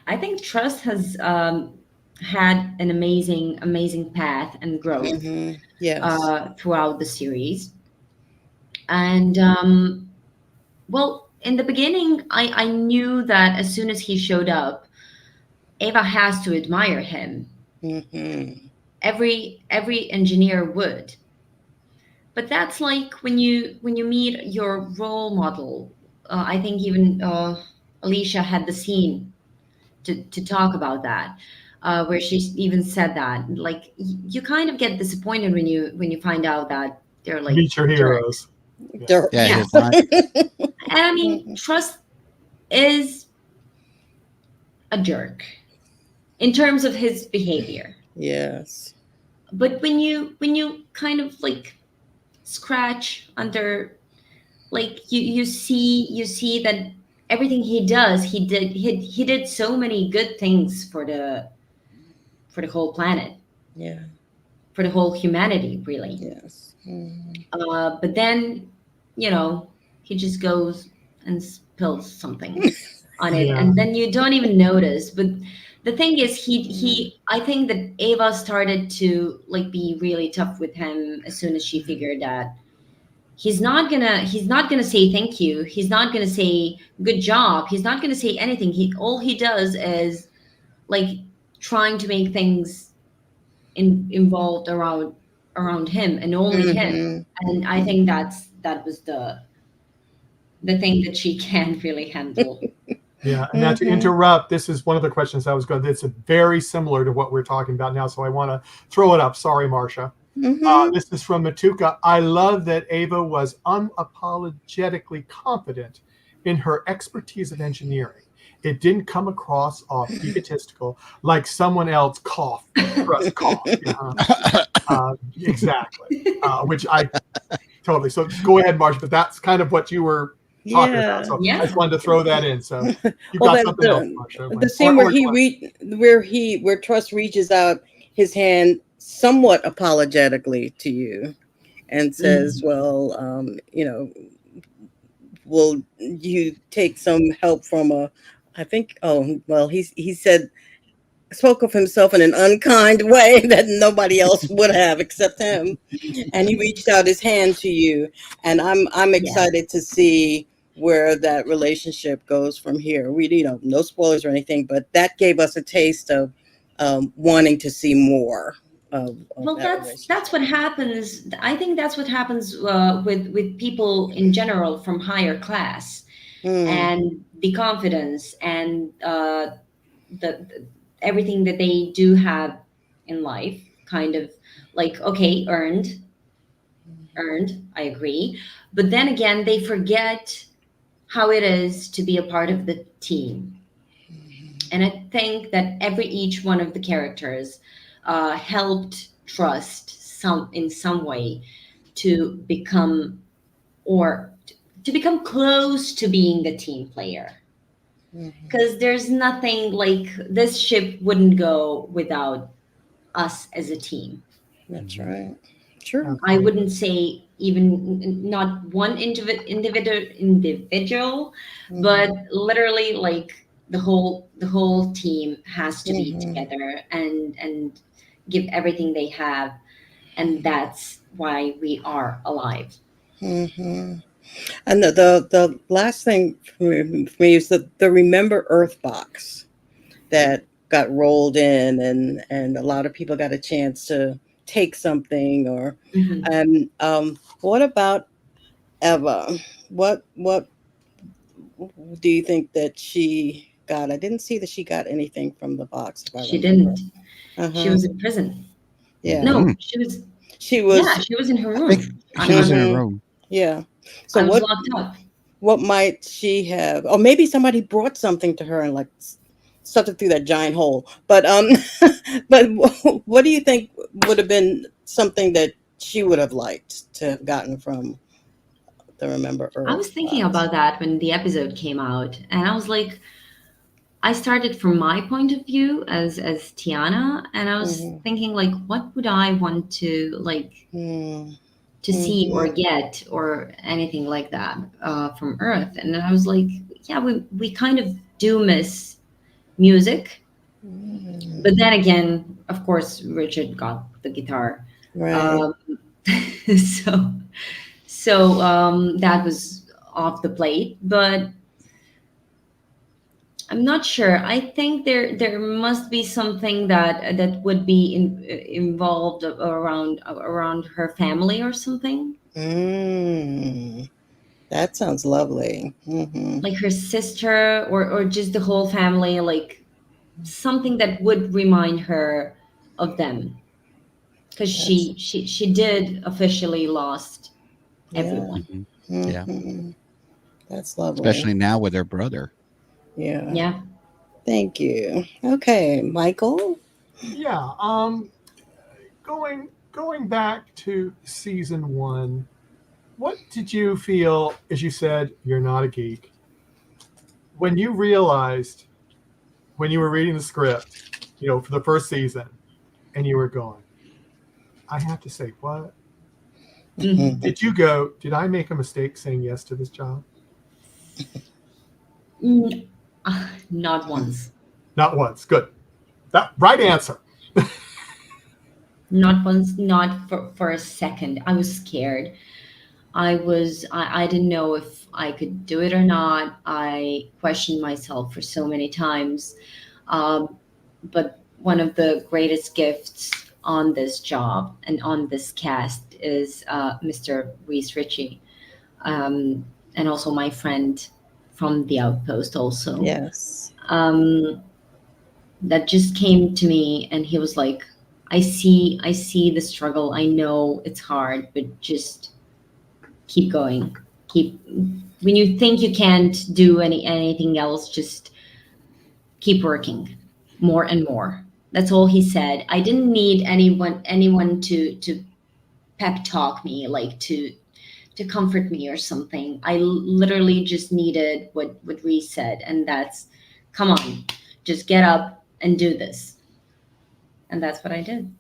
I think trust has had an amazing path and growth Yes. throughout the series. And well, in the beginning, I knew that as soon as he showed up, Eva has to admire him. Every engineer would. But that's like when you meet your role model. I think even Alicia had the scene to talk about that, where she even said that, like, you kind of get disappointed when you find out that they're like Meet your heroes. Yeah. Yeah. His line. And I mean, Trust is a jerk in terms of his behavior. Yes. But when you kind of like scratch under, like you see that everything he does, he did so many good things for the whole planet, Yeah. for the whole humanity, really. Yes. But then, he just goes and spills something on it, Yeah. and then you don't even notice. But the thing is, I think that Eva started to like be really tough with him as soon as she figured that he's not gonna say thank you. He's not gonna say good job. He's not gonna say anything. All he does is like trying to make things involved around him and only him. And I think that was the thing that she can't really handle. Yeah, and now to interrupt, this is one of the questions I was going. It's very similar to what we're talking about now, so I want to throw it up. Sorry, Marcia. This is from Matuka. I love that Ava was unapologetically confident in her expertise of engineering. It didn't come across off egotistical, like someone else cough, trust cough. Exactly. Which I totally. So go ahead, Marcia. But that's kind of what you were talking about. So Yeah. I just wanted to throw that in. So you Well, got something else, Marcia. the scene where Trust reaches out his hand somewhat apologetically to you and says, well, will you take some help from he said, spoke of himself in an unkind way that nobody else would have except him, and he reached out his hand to you, and I'm excited to see where that relationship goes from here. We no spoilers or anything, but that gave us a taste of wanting to see more of Well, that that's what happens. I think that's what happens with people in general from higher class, and the confidence and the everything that they do have in life, kind of like, okay, earned. I agree, but then again, they forget how it is to be a part of the team. And I think that each one of the characters helped Trust in some way to become or to become close to being the team player. Because there's nothing like this ship wouldn't go without us as a team. That's right. True. I wouldn't say even not one individual, but literally like the whole team has to be together and give everything they have, and that's why we are alive. And the last thing for me is the Remember Earth box that got rolled in, and a lot of people got a chance to take something. Or Mhm. what about Eva? What do you think that she got? I didn't see that she got anything from the box, if I She remember. didn't. She Uh-huh. was in prison. Yeah. No, Mhm. she was. She Yeah, was. she was in her I think room. she was in her Mhm. room. Yeah. So I was locked up. what might she have, or maybe somebody brought something to her and like stuffed it through that giant hole. But but what do you think would have been something that she would have liked to have gotten from the Remember I Earth was thinking box? about that when the episode came out, and I was like, I started from my point of view as Tiana, and I was Mm-hmm. thinking like, what would I want to like to see or Mm-hmm. get or anything like that from Earth? And I was like, yeah, we kind of do miss music, but then again, of course, Richard got the guitar, Right. um, so that was off the plate, but I'm not sure. I think there must be something that would be involved around her family or something, Mm. That sounds lovely. Mm-hmm. like her sister or just the whole family, like something that would remind her of them, because That's she did officially lost yeah. everyone. Mhm. Yeah, Mm-hmm. That's lovely. especially now with her brother. Yeah. Yeah. Thank you. Okay, Michael. Yeah. Going back to season 1, what did you feel, as you said, you're not a geek, when you realized, when you were reading the script, for the first season, and you were going, I have to say, what? Mhm. Did you go, did I make a mistake saying yes to this job? Mm, not once. Not once. Good. That right answer. Not once, not for a second. I was scared. I didn't know if I could do it or not. I questioned myself for so many times. Um, but one of the greatest gifts on this job and on this cast is Mr. Reese Ritchie, and also my friend from the Outpost also. Yes. Um, that just came to me, and he was like, I see the struggle. I know it's hard, but just keep going. Keep When you think you can't do anything else, just keep working more and more. That's all he said. I didn't need anyone to pep talk me, like to comfort me or something. I literally just needed what Reese said, and that's, come on, just get up and do this. And that's what I did.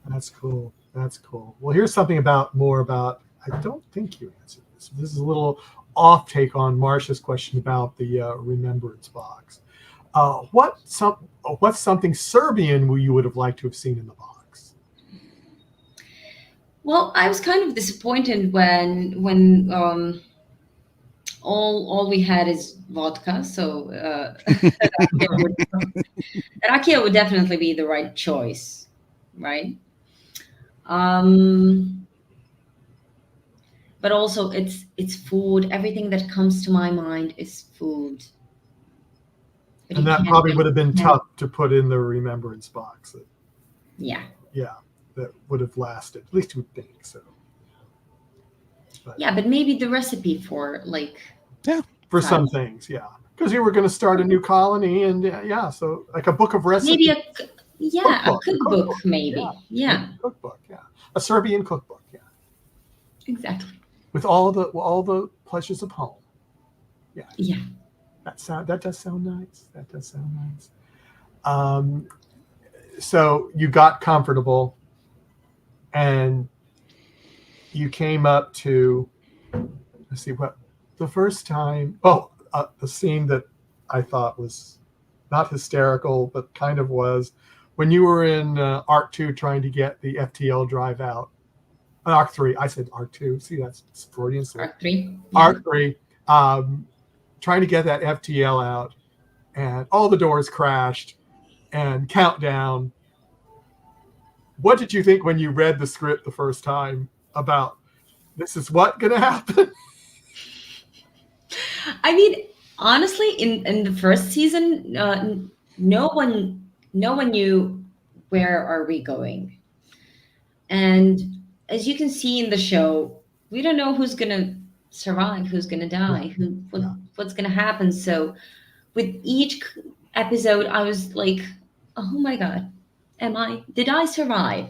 That's cool. That's cool. Well, here's something more about. I don't think you answered this. This is a little off take on Marcia's question about the remembrance box. What's something Serbian you would have liked to have seen in the box? Well, I was kind of disappointed when all we had is vodka, so rakia would, rakia would definitely be the right choice, right? Um, but also it's food. Everything that comes to my mind is food. But And you that can't probably would really, have been can't, tough to put in the remembrance box. yeah, Yeah, that would have lasted. At least you would think so. But yeah. But maybe the recipe for like Yeah, for that. some things, yeah, because you were going to start a new colony, and yeah, so like a book of Maybe recipes, a a cookbook, cookbook, yeah, maybe. maybe Yeah, a cookbook, yeah, a Serbian cookbook, yeah, exactly. with all the pleasures of home. Yeah, Yeah. that does sound nice. That does sound nice. Um, so you got comfortable, and you came up to, let's see what the first time. Oh, the scene that I thought was not hysterical, but kind of was, when you were in Arc 2 trying to get the FTL drive out. Arc 3, I said Arc 2. See, that's Freudian slip. Arc 3. Yeah. Arc 3, trying to get that FTL out, and all the doors crashed and countdown. What did you think when you read the script the first time about this is what gonna happen? I mean, honestly, in the first season, no one knew where are we going, and as you can see in the show, we don't know who's gonna survive, who's gonna die, what's gonna happen. So with each episode, I was like, oh my god, did I survive?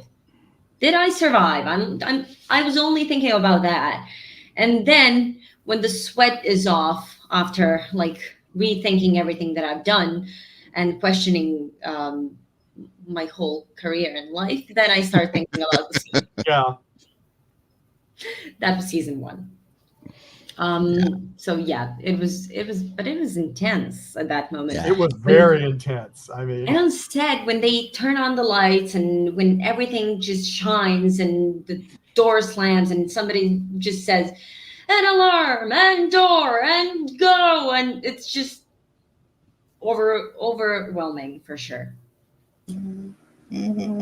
Did I survive? I was only thinking about that. And then when the sweat is off after like rethinking everything that I've done and questioning my whole career in life, then I start thinking about the scene. Yeah. That was season 1. So yeah, it was intense at that moment. Yeah. It was very intense. I mean, And instead, when they turn on the lights and when everything just shines and the door slams and somebody just says, an alarm and door and go, and it's just overwhelming for sure. Mhm.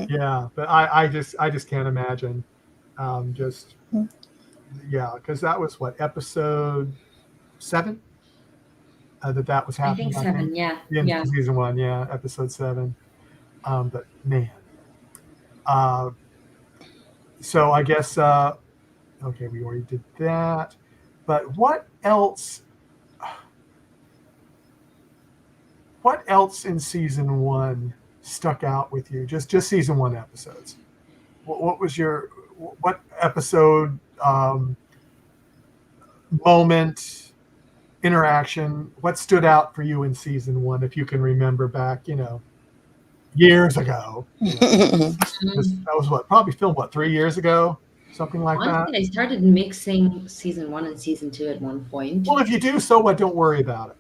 yeah, but I just can't imagine. Because that was what, episode 7 that was I happening. think 7, yeah. In season 1, yeah, episode 7. But man, so I guess okay, we already did that. But what else? What else in season 1 stuck out with you? Just season 1 episodes. What was what episode, moment, interaction? What stood out for you in season 1, if you can remember back, years ago? That was what, probably filmed 3 years ago, something like Honestly, that. I started mixing season 1 and season 2 at one point. Well, if you do, so what? Don't worry about it.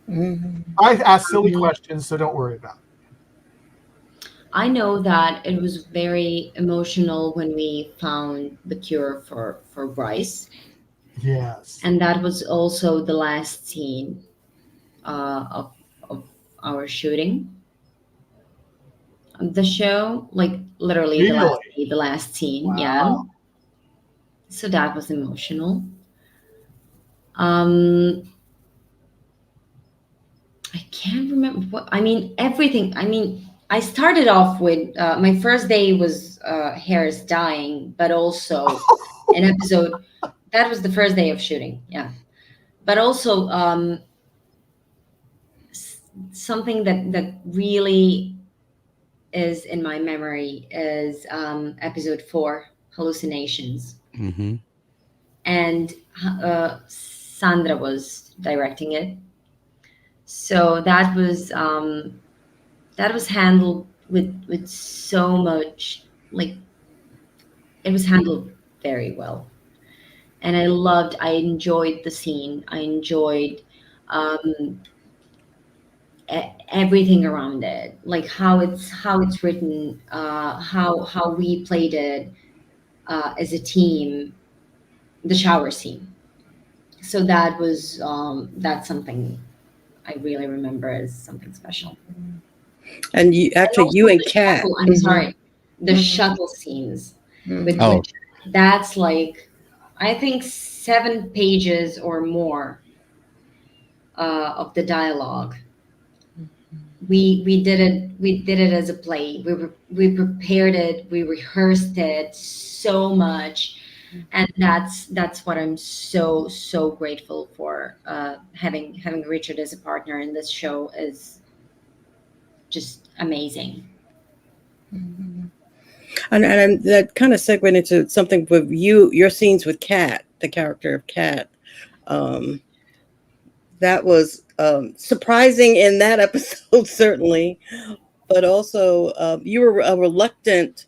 Mhm. I ask silly questions, so don't worry about it. I know that it was very emotional when we found the cure for Bryce. Yes. And that was also the last scene of our shooting of the show, like literally Really? the last scene. Wow. Yeah. So that was emotional. I can't remember everything. I started off with my first day was Harris dying, but also an episode that was the first day of shooting. Yeah. But also something that really is in my memory is episode 4, hallucinations. Mm-hmm. And Sandra was directing it, so that was handled with so much, like, it was handled very well, and I enjoyed the scene. I enjoyed everything around it, like how it's written, how we played it as a team, the shower scene. So that was that's something I really remember as something special. And you Also and the Kat. shuttle, I'm sorry, the Mhm. shuttle scenes Mhm. with Oh. which that's like, I think 7 pages or more of the dialogue. We did it as a play. We prepared it, we rehearsed it so much, and that's what I'm so grateful for. Having Richard as a partner in this show is just amazing. And that kind of segued into something with your scenes with Kat, the character of Kat. That was surprising in that episode, certainly, but also you were a reluctant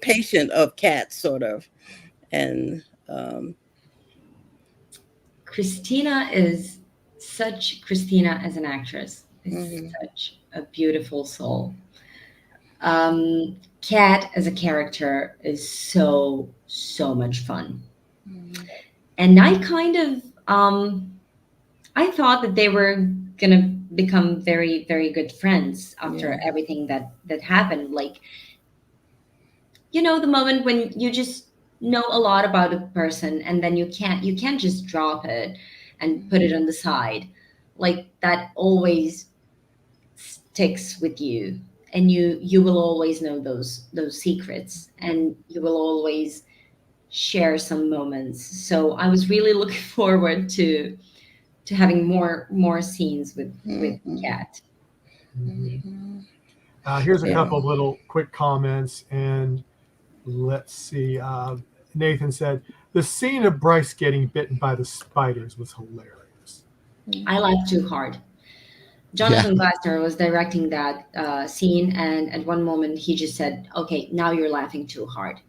patient of Kat, sort of, and Christina as an actress is Mhm. such a beautiful soul. Kat as a character is so much fun. And I kind of I thought that they were gonna become very, very good friends after Yeah. everything that happened. Like, you know, the moment when you just know a lot about a person and then you can't just drop it and put it on the side. Like that always sticks with you, and you will always know those secrets, and you will always share some moments. So I was really looking forward to having more scenes with Mhm. Kat. Mhm. Here's a Yeah. couple of little quick comments, and let's see. Nathan said the scene of Bryce getting bitten by the spiders was hilarious. I laughed too hard. Yeah. Jonathan Glassner was directing that scene, and at one moment he just said, "Okay, now you're laughing too hard."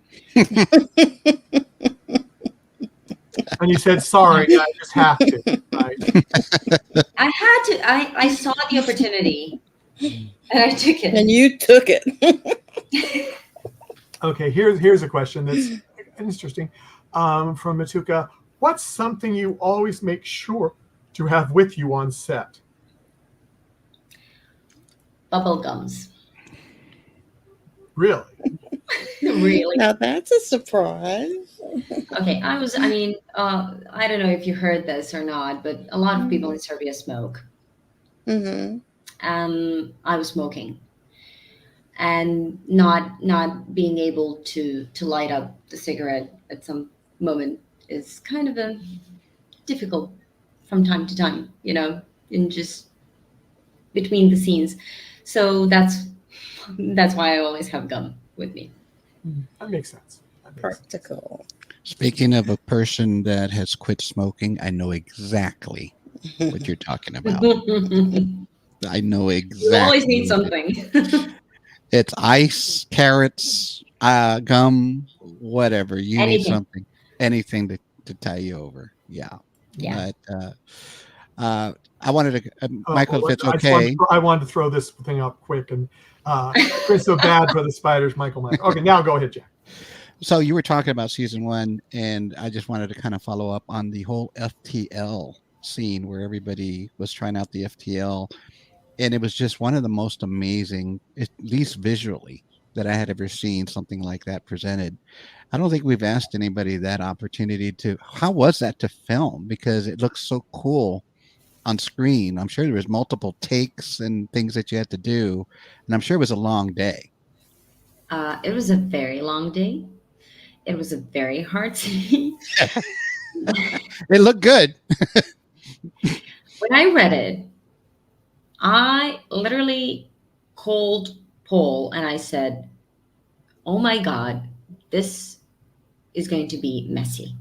And he said, "Sorry, I just have to." Right? I had to. I saw the opportunity and I took And it. you took it. Okay. Here's a question that's interesting from Matuka. What's something you always make sure to have with you on set? Bubble gums, Really? really. Now that's a surprise. Okay, I mean, I don't know if you heard this or not, but a lot of people in Serbia smoke. Mm-hmm. I was smoking, and not being able to light up the cigarette at some moment is kind of a difficult from time to time, you know, in just between the scenes. So that's why I always have gum with me. That makes sense. That makes sense. Practical. Speaking of a person that has quit smoking, I know exactly what you're talking about. You I know always need exactly. something. It's ice, carrots, gum, whatever. You need Anything. something, anything to tie you over. Yeah. Yeah. But I wanted to, Michael, if Well, it's okay. I wanted to throw this thing up quick, and it's so bad for the spiders, Michael. Okay, now go ahead, Jack. So you were talking about season one, and I just wanted to kind of follow up on the whole FTL scene where everybody was trying out the FTL, and it was just one of the most amazing, at least visually, that I had ever seen something like that presented. I don't think we've asked anybody that opportunity to. How was that to film? Because it looks so cool on screen. I'm sure there was multiple takes and things that you had to do, and I'm sure it was a long day. It was a very long day. It was a very hard scene. It looked good. When I read it, I literally called Paul and I said, "Oh my God, this is going to be messy."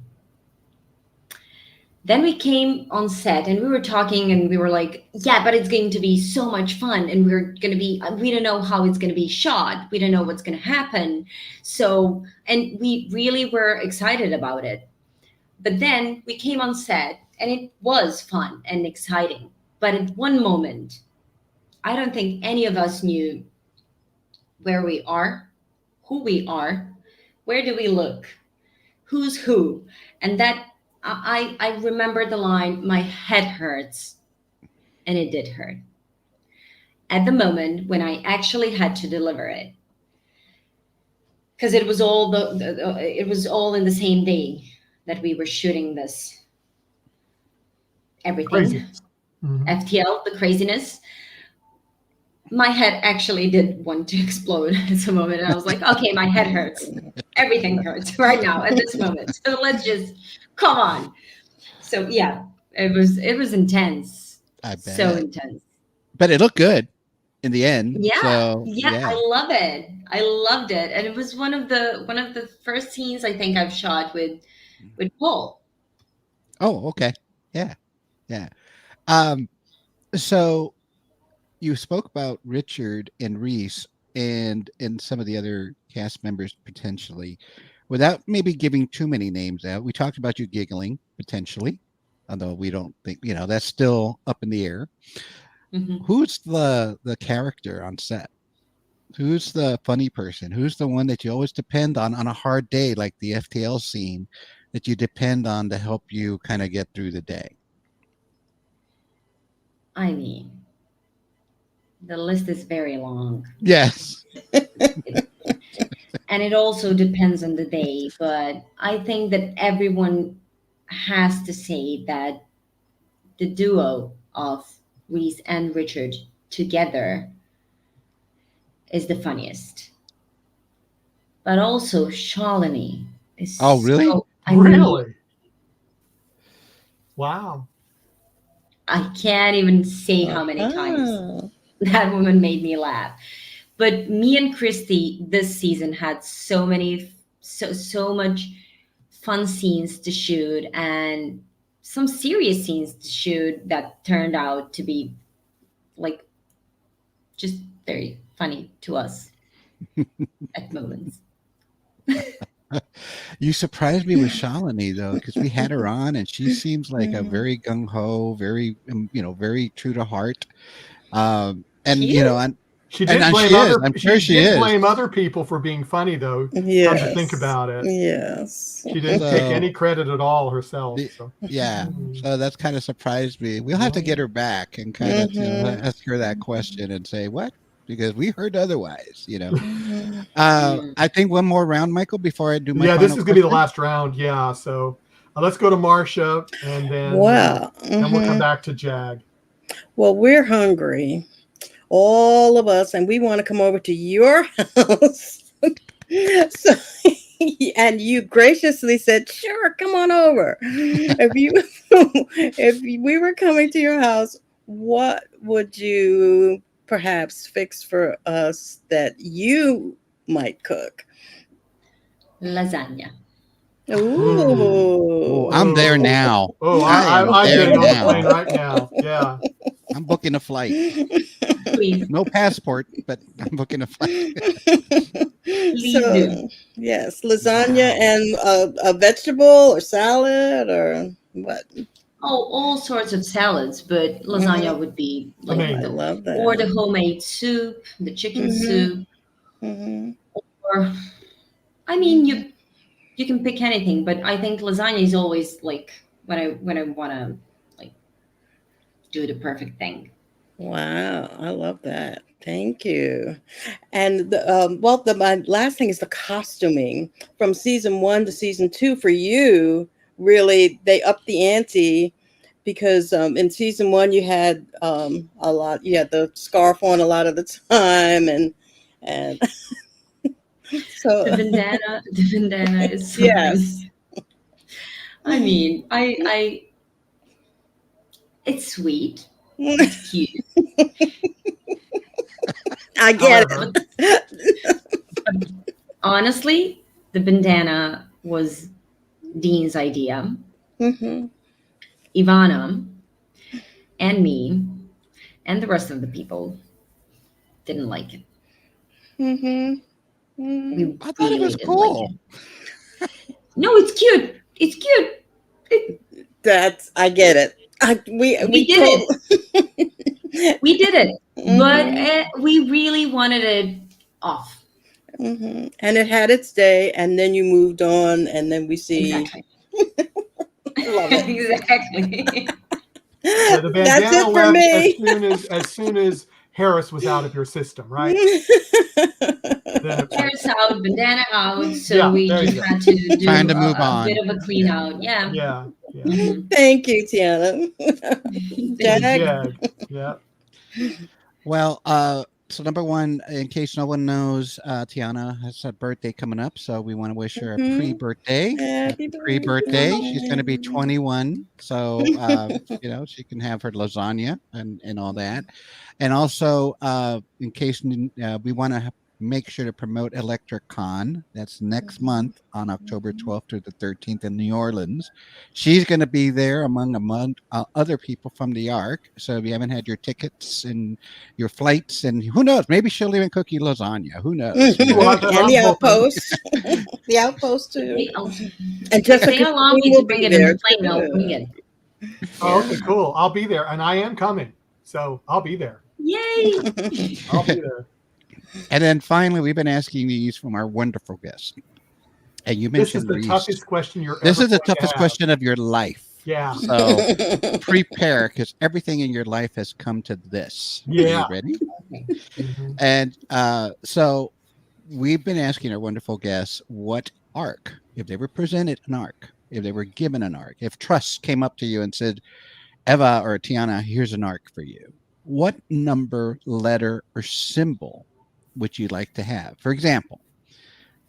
Then we came on set and we were talking and we were like, "Yeah, but it's going to be so much fun. And we don't know how it's going to be shot. We don't know what's going to happen." So, and we really were excited about it. But then we came on set and it was fun and exciting. But at one moment, I don't think any of us knew where we are, who we are, where do we look, who's who. And that I remember the line, "My head hurts," and it did hurt at the moment when I actually had to deliver it, because it was all it was all in the same day that we were shooting this everything. Craziness. Mhm. FTL, the craziness. My head actually did want to explode at some moment, and I was like, "Okay, my head hurts. Everything hurts right now at this moment. So let's just come on." So yeah, it was intense, I so bet. intense. But it looked good in the end. Yeah, So yeah, yeah. I love it. I loved it, and it was one of the first scenes I think I've shot with Paul. Oh, okay. Yeah. Yeah. Um, so you spoke about Richard and Reese and some of the other cast members potentially, without maybe giving too many names out. We talked about you giggling potentially, although we don't think, that's still up in the air. Mhm. Who's the character on set? Who's the funny person? Who's the one that you always depend on a hard day like the FTL scene that you depend on to help you kind of get through the day? I mean, the list is very long. Yes. And it also depends on the day, but I think that everyone has to say that the duo of Reese and Richard together is the funniest. But also Shalini Oh, is really? so, I mean, Really? Wow. I can't even say how many times Ah. that woman made me laugh. But me and Christy this season had so much fun scenes to shoot and some serious scenes to shoot that turned out to be like just very funny to us at moments. You surprised me with Shalini though, because we had her on, and she seems like a very gung ho, very very true to heart. And She is. She and did blame she is. other. I'm sure She she did is. blame other people for being funny, though. Come to think Yes. about it, Yes. she didn't take So any credit at all herself. So yeah, mm, so that's kind of surprised me. We'll have to get her back and kind of Mm-hmm. ask her that question and say what, because we heard otherwise. Mm-hmm. Mm. I think one more round, Michael, before I do my yeah, this final is gonna be the question. last round. Yeah, so let's go to Marcia, and Wow. then we'll come Mm-hmm. back to Jag. Well, we're hungry, all of us, and we want to come over to your house. So, and you graciously said, "Sure, come on over." If you, if we were coming to your house, what would you perhaps fix for us that you might cook? Lasagna. Ooh. Oh, I'm there Ooh. now. Oh, I am I'm there getting on the plane now. right now. Yeah. I'm booking a flight. Please, No passport, but I'm booking a flight. please do. So, yes, lasagna Wow. and a vegetable or salad or what? Oh, all sorts of salads, but lasagna Hmm. would be Oh, like I Amazing. love or the that. homemade soup, the chicken Hmm. soup, Hmm. or I mean Hmm. you can pick anything, but I think lasagna is always like when I want to like do the perfect thing. Wow, I love that. Thank you. And well, my last thing is the costuming from season one to season two for you. Really, they upped the ante because in season one you had a lot. You had the scarf on a lot of the time, and so The bandana is so funny. yes. I mean, it's sweet, it's cute, I get However, it. but honestly, the bandana was Dean's idea. Hmm. Ivana and me and the rest of the people didn't like it. Hmm. Hmm. We I thought it really was didn't like it. cool. No, it's cute. It's cute. That's I get it. We We did told. it. We did it. But Hmm. we really wanted it off. Hmm. And it had its day, and then you moved on, and then we see. Exactly. Love it. Exactly. yeah, the That's bandana it for left me. as soon as Harris was out of your system, right? Then it's like, Hair's out, bandana out. So yeah, we there you just go. had to Trying do to move a bit on. of a clean out. Yeah. Yeah, yeah. Hmm. Thank you, Tiana. So Thank Jag. you. Jag, yeah. Well, so number one, in case no one knows, Tiana has a birthday coming up, so we want to wish her a Mhm. pre-birthday. Happy Happy pre-birthday. She's going to be birthday. 21, so she can have her lasagna and all that. And also, in case we want to make sure to promote Electric Con. That's next Mhm. month on October 12th through the 13th in New Orleans. She's going to be there among other people from the Ark. So if you haven't had your tickets and your flights, and who knows, maybe she'll even cook you lasagna. Who knows? Well, And I'm the hoping. outpost. The outpost too. They, oh, And if Jessica they allow Queen me to will bring be it in the there plane, I'll bring too. it. Oh, Yeah. okay, cool. I'll be there, and I am coming, so I'll be there. Yay! I'll be there. And then finally, we've been asking these from our wonderful guests. And you This is mentioned the Reese. toughest question you're This ever is the going to toughest have. question of your life. Yeah. So prepare, because everything in your life has come to this. Are Yeah. you ready? Okay. Mhm. And so we've been asking our wonderful guests what arc, if they were presented an arc, if they were given an arc, if Trust came up to you and said, Eva or Tiana, here's an arc for you. What number, letter, or symbol would you like to have? For example,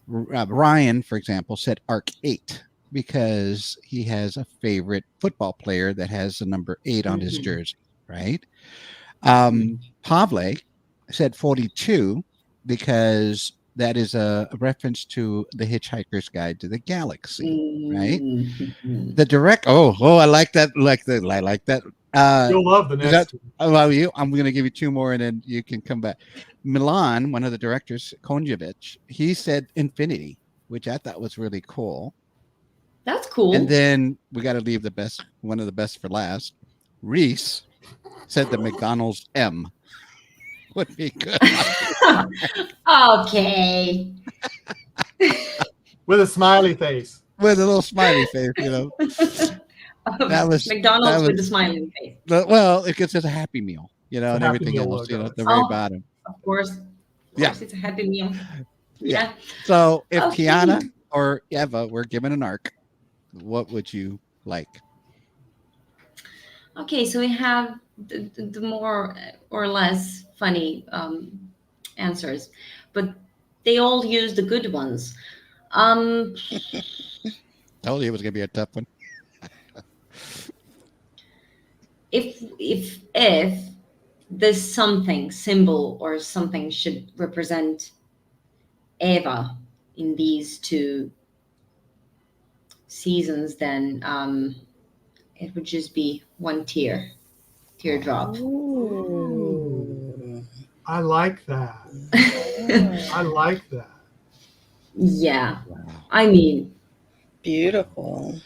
Ryan, for example, said arc 8 because he has a favorite football player that has the number 8 on his Mhm. jersey, right? Mhm. Pavle said 42 because that is a reference to the Hitchhiker's Guide to the Galaxy, right? Mhm. The direct I like that, I like that. You'll love the Is that next one. I love you? I'm going to give you two more, and then you can come back. Milan, one of the directors, Konjevic, he said infinity, which I thought was really cool. That's And cool. then we got to leave one of the best for last. Reese said the McDonald's M would be good. Okay. With a smiley face. With a little smiley face, That was McDonald's with the smiling face. well, it gets as a Happy Meal, It's a and Happy everything Meal else, logo. at the very Oh, bottom. of course. Of Yeah. course, it's a Happy Meal. Yeah. Yeah. So if Okay. Tiana or Eva were given an arc, what would you like? Okay, so we have the more or less funny answers, but they all use the good ones. Um, Told you it was going to be a tough one. if this something symbol or something should represent Eva in these two seasons, then it would just be one teardrop. Ooh. I like that. I like that. Yeah, Wow. I mean, Beautiful.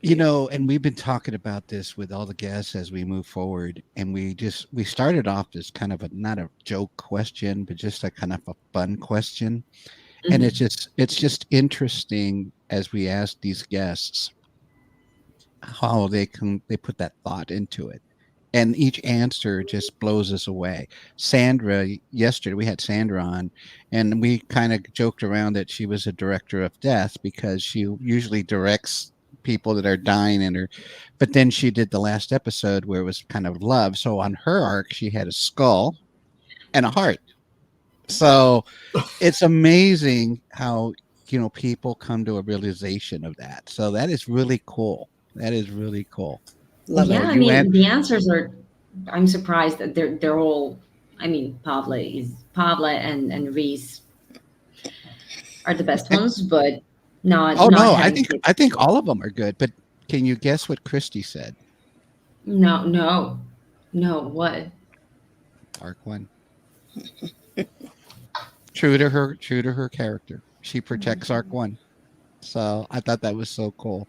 And we've been talking about this with all the guests as we move forward, and we started off as kind of not a joke question, but just a kind of a fun question. And mhm. it's just interesting as we ask these guests how they put that thought into it, and each answer just blows us away. Sandra, yesterday we had Sandra on, and we kind of joked around that she was a director of death because she usually directs people that are dying in her, but then she did the last episode where it was kind of love, so on her arc she had a skull and a heart. So it's amazing how people come to a realization of that. So that is really cool. That is really cool. Love Yeah, it. I mean, the answers are. I'm surprised that they're all. I mean, Pavle and Reese are the best ones, but Oh not no, having kids. I think all of them are good. But can you guess what Christy said? No. What? Arc one. True to her character. She protects Arc one. So I thought that was so cool.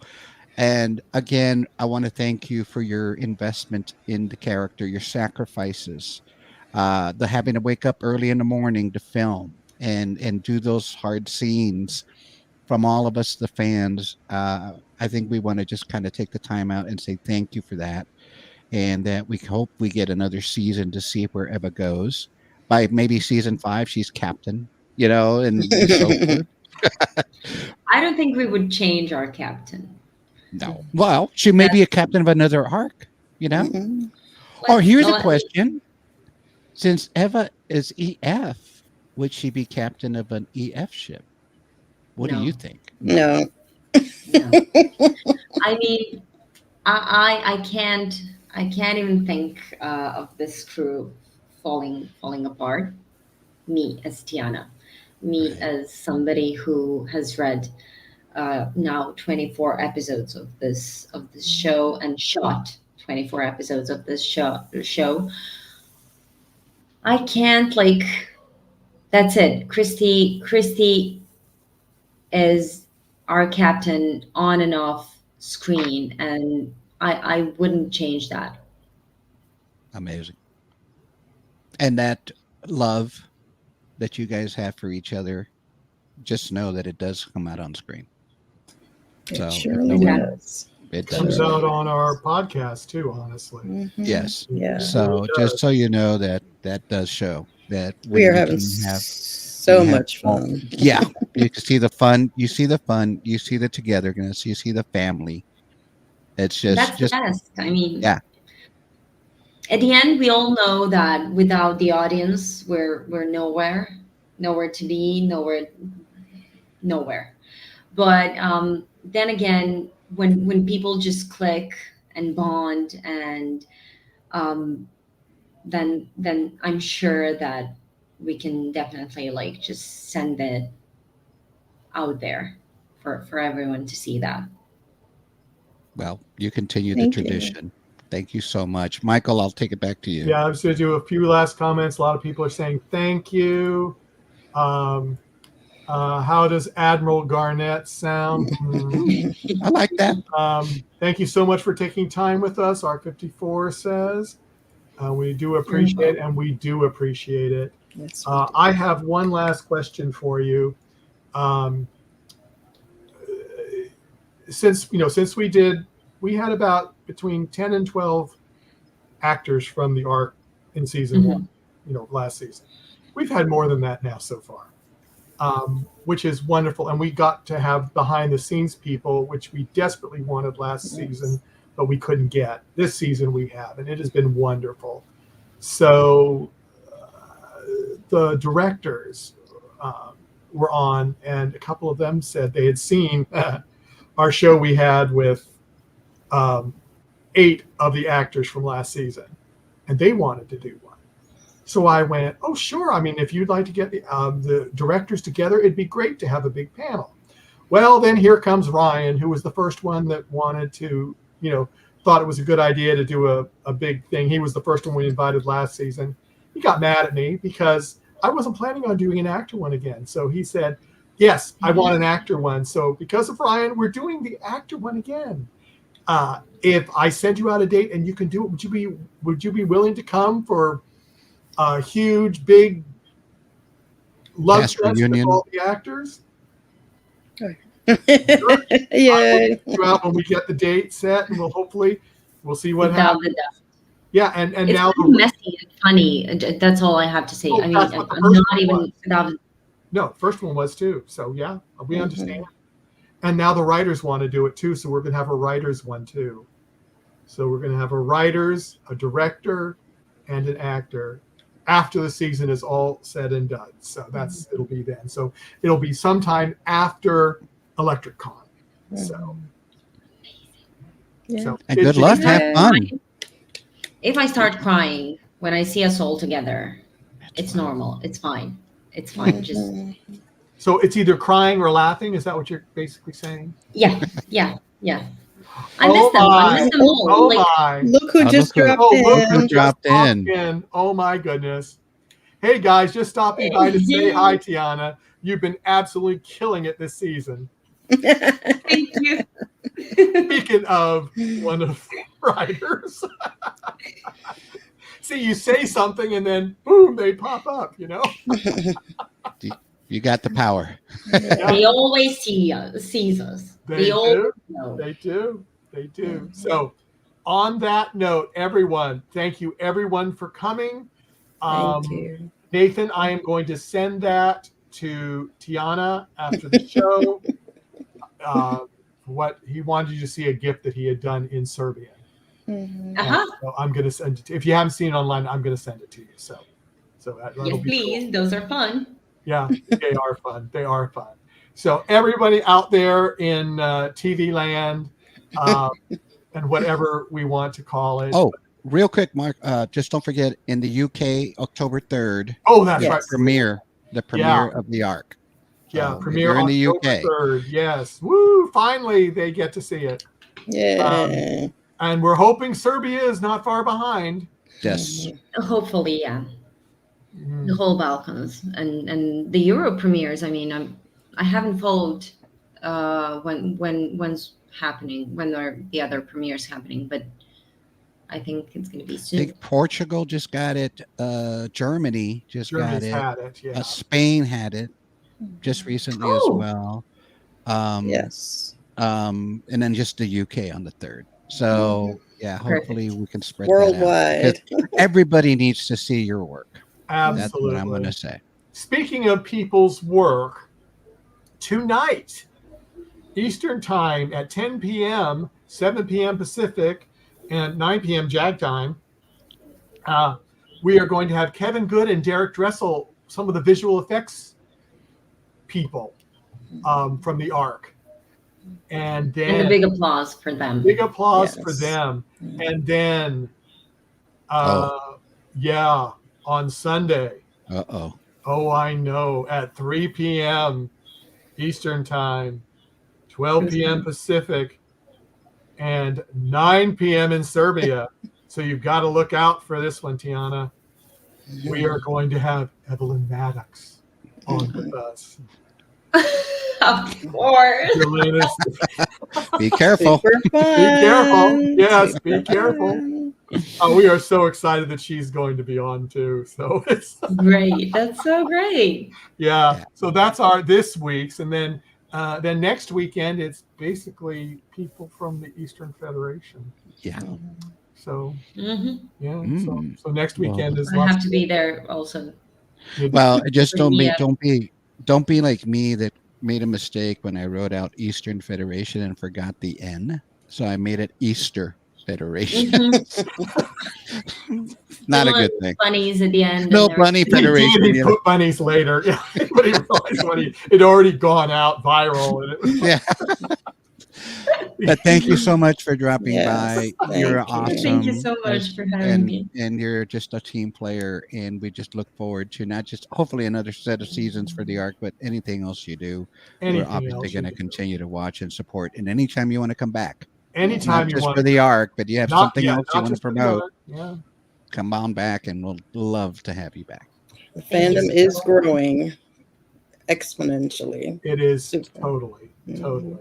And again, I want to thank you for your investment in the character, your sacrifices, the having to wake up early in the morning to film and do those hard scenes. From all of us, the fans, I think we want to just kind of take the time out and say thank you for that, and that we hope we get another season to see where Eva goes. By maybe season 5, she's captain, and so forth. I don't think we would change our captain. No. Well, she may be a captain of another arc, Mhm. Or here's a Well, question. Since Eva is EF, would she be captain of an EF ship? What do No. you think? No. No. I mean, I can't even think of this crew falling apart. Me as Tiana, me Right. as somebody who has read now 24 episodes of this show and shot 24 episodes of this show. I can't that's it. Christy is our captain on and off screen, and I wouldn't change that. Amazing. And that love that you guys have for each other, just know that it does come out on screen. It So surely nobody, does. It Comes does. out on our podcast too, honestly. Mhm. Yes. Yeah. So It just does. so you know that does show that We are when having can have so when you have much all- fun. yeah, you can see the fun. You see the fun. You see the togetherness. You see the family. It's That's the just best. I mean, yeah. at the end, we all know that without the audience, we're nowhere to be, nowhere. But then again, when people just click and bond, and um, then I'm sure that we can definitely like just send it out there for everyone to see that. Well, you continue the Thank you. tradition. Thank you so much, Michael. I'll take it back to you. Yeah, I'm just going to do a few last comments. A lot of people are saying thank you. How does Admiral Garnett sound? I like that. Thank you so much for taking time with us. R54 says. We do appreciate it, and we do appreciate it. Yes, I have one last question for you. Since we had about between 10 and 12 actors from the ARC in season one, last season. We've had more than that now so far, which is wonderful. And we got to have behind the scenes people, which we desperately wanted last season, but we couldn't get. This season we have, and it has been wonderful. So the directors were on, and a couple of them said they had seen our show we had with 8 of the actors from last season, and they wanted to do one. So I went, oh, sure. I mean, if you'd like to get the directors together, it'd be great to have a big panel. Well, then here comes Ryan, who was the first one that wanted to, thought it was a good idea to do a big thing. He was the first one we invited last season. He got mad at me because I wasn't planning on doing an actor one again. So he said, yes, I want an actor one. So because of Ryan, we're doing the actor one again. If I send you out a date and you can do it, would you be willing to come for a huge, big love Cast fest with reunion. all the actors? Yeah. I will you out when we get the date set, and we'll see what Without happens. the doubt. Yeah, and It's now pretty messy and funny. That's all I have to say. Oh, I mean, that's what the I'm first not one even was. without. No, first one was too. So yeah, we Mhm. understand. And now the writers want to do it too, so we're going to have a writers one too. So we're going to have a writers, a director, and an actor after the season is all said and done. So it'll be then. So it'll be sometime after Electric Con. So, Yeah. And good luck. Yeah. Have fun. If I start crying when I see us all together, it's fine. normal. It's fine. It's fine. Just Mhm. So it's either crying or laughing. Is that what you're basically saying? yeah. I miss them. I miss them all. Oh Like, my! Look who Oh, just look who- dropped Oh, look in. who just Dropped popped in. in! Oh my goodness! Hey guys, just stopping by to say hi, Tiana. You've been absolutely killing it this season. thank you. Speaking of one of the writers, see, you say something and then boom, they pop up. You got the power. They always sees us. They always do. know. They do. They do. So, on that note, everyone, thank you everyone for coming. Thank you. Nathan, I am going to send that to Tiana after the show. What he wanted you to see a gift that he had done in Serbian. Mhm. Uh-huh. So I'm going to send it. If you haven't seen it online, I'm going to send it to you. So that'll Yes, be please. cool. Those are fun. Yeah, they are fun. They are fun. So everybody out there in TV land, and whatever we want to call it. Oh, real quick, Mark. Just don't forget in the UK, October 3rd, Oh, that's Yes. right. the premiere of the ARC. Yeah, So, if premiere you're in on the October UK. 3rd. Yes. Woo! Finally, they get to see it. Yeah. And we're hoping Serbia is not far behind. Yes. Hopefully, yeah. Mm. The whole Balkans and the Euro premieres. I mean, I haven't followed when's happening, when are the other premieres happening, but I think it's going to be I soon. think Portugal just got it. Germany just Germany's got it. had it. Yeah. Spain had it just recently as Oh. well. Yes. and then just the UK on the 3rd. So yeah, hopefully Perfect. we can spread that out. Worldwide. Because everybody needs to see your work. That's Absolutely. what I'm going to say. Speaking of people's work, tonight, Eastern Time at 10 p.m., 7 p.m. Pacific, and 9 p.m. JAG time, we are going to have Kevin Good and Derek Dressel, some of the visual effects people from the ARC. And then And a big applause for them. big applause for Yes. them. And then, Oh. yeah, on Sunday, Uh-oh. oh, I know, at 3 p.m. Eastern Time, 12 p.m. Pacific, and 9 p.m. in Serbia. So you've got to look out for this one, Tiana. We are going to have Evelyn Maddox on with us. Of course. Yelena's- Be careful. Super fun. Be careful. Yes, be Super careful. fun. We are so excited that she's going to be on too. So it's Great. That's so great. yeah. So that's our this week's, and then next weekend it's basically people from the Eastern Federation. Yeah. So Hmm. yeah. Mm. So next weekend is I lots have to be there also. Well, just don't Yeah. be like me that made a mistake when I wrote out Eastern Federation and forgot the N. So I made it Easter Federation. Mhm. Not a Little good thing. Bunnies at the end. No and bunny He did, Federation. he You know? put bunnies later. Yeah, but he realized when it had already gone out viral, and it was Yeah. But thank you so much for dropping Yes, by. thank You're you. awesome. Thank you so much for having me. And you're just a team player, and we just look forward to not just hopefully another set of seasons for the ARC, but anything else you do. We're anything obviously else. going to continue to watch and support. And anytime you want to come back, Anytime not you just want for the ARC, but you have something else you not want to just for the promote, art, yeah. come on back, and we'll love to have you back. The Thank you fandom so is much. growing exponentially. It is Super. totally. Mhm.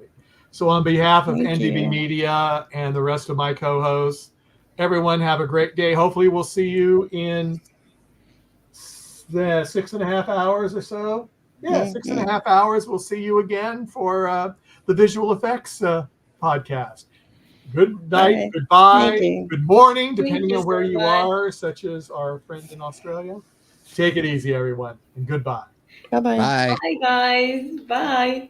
So on behalf of Thank NDB you. Media and the rest of my co-hosts, everyone have a great day. Hopefully we'll see you in the 6.5 hours or so. Yeah, 6.5 hours. We'll see you again for the visual effects podcast. Good night, Bye. goodbye, Thank you. good morning, Thank depending you on where so you much. are, such as our friends in Australia. Take it easy, everyone, and goodbye. Bye-bye. Bye. Bye, guys. Bye.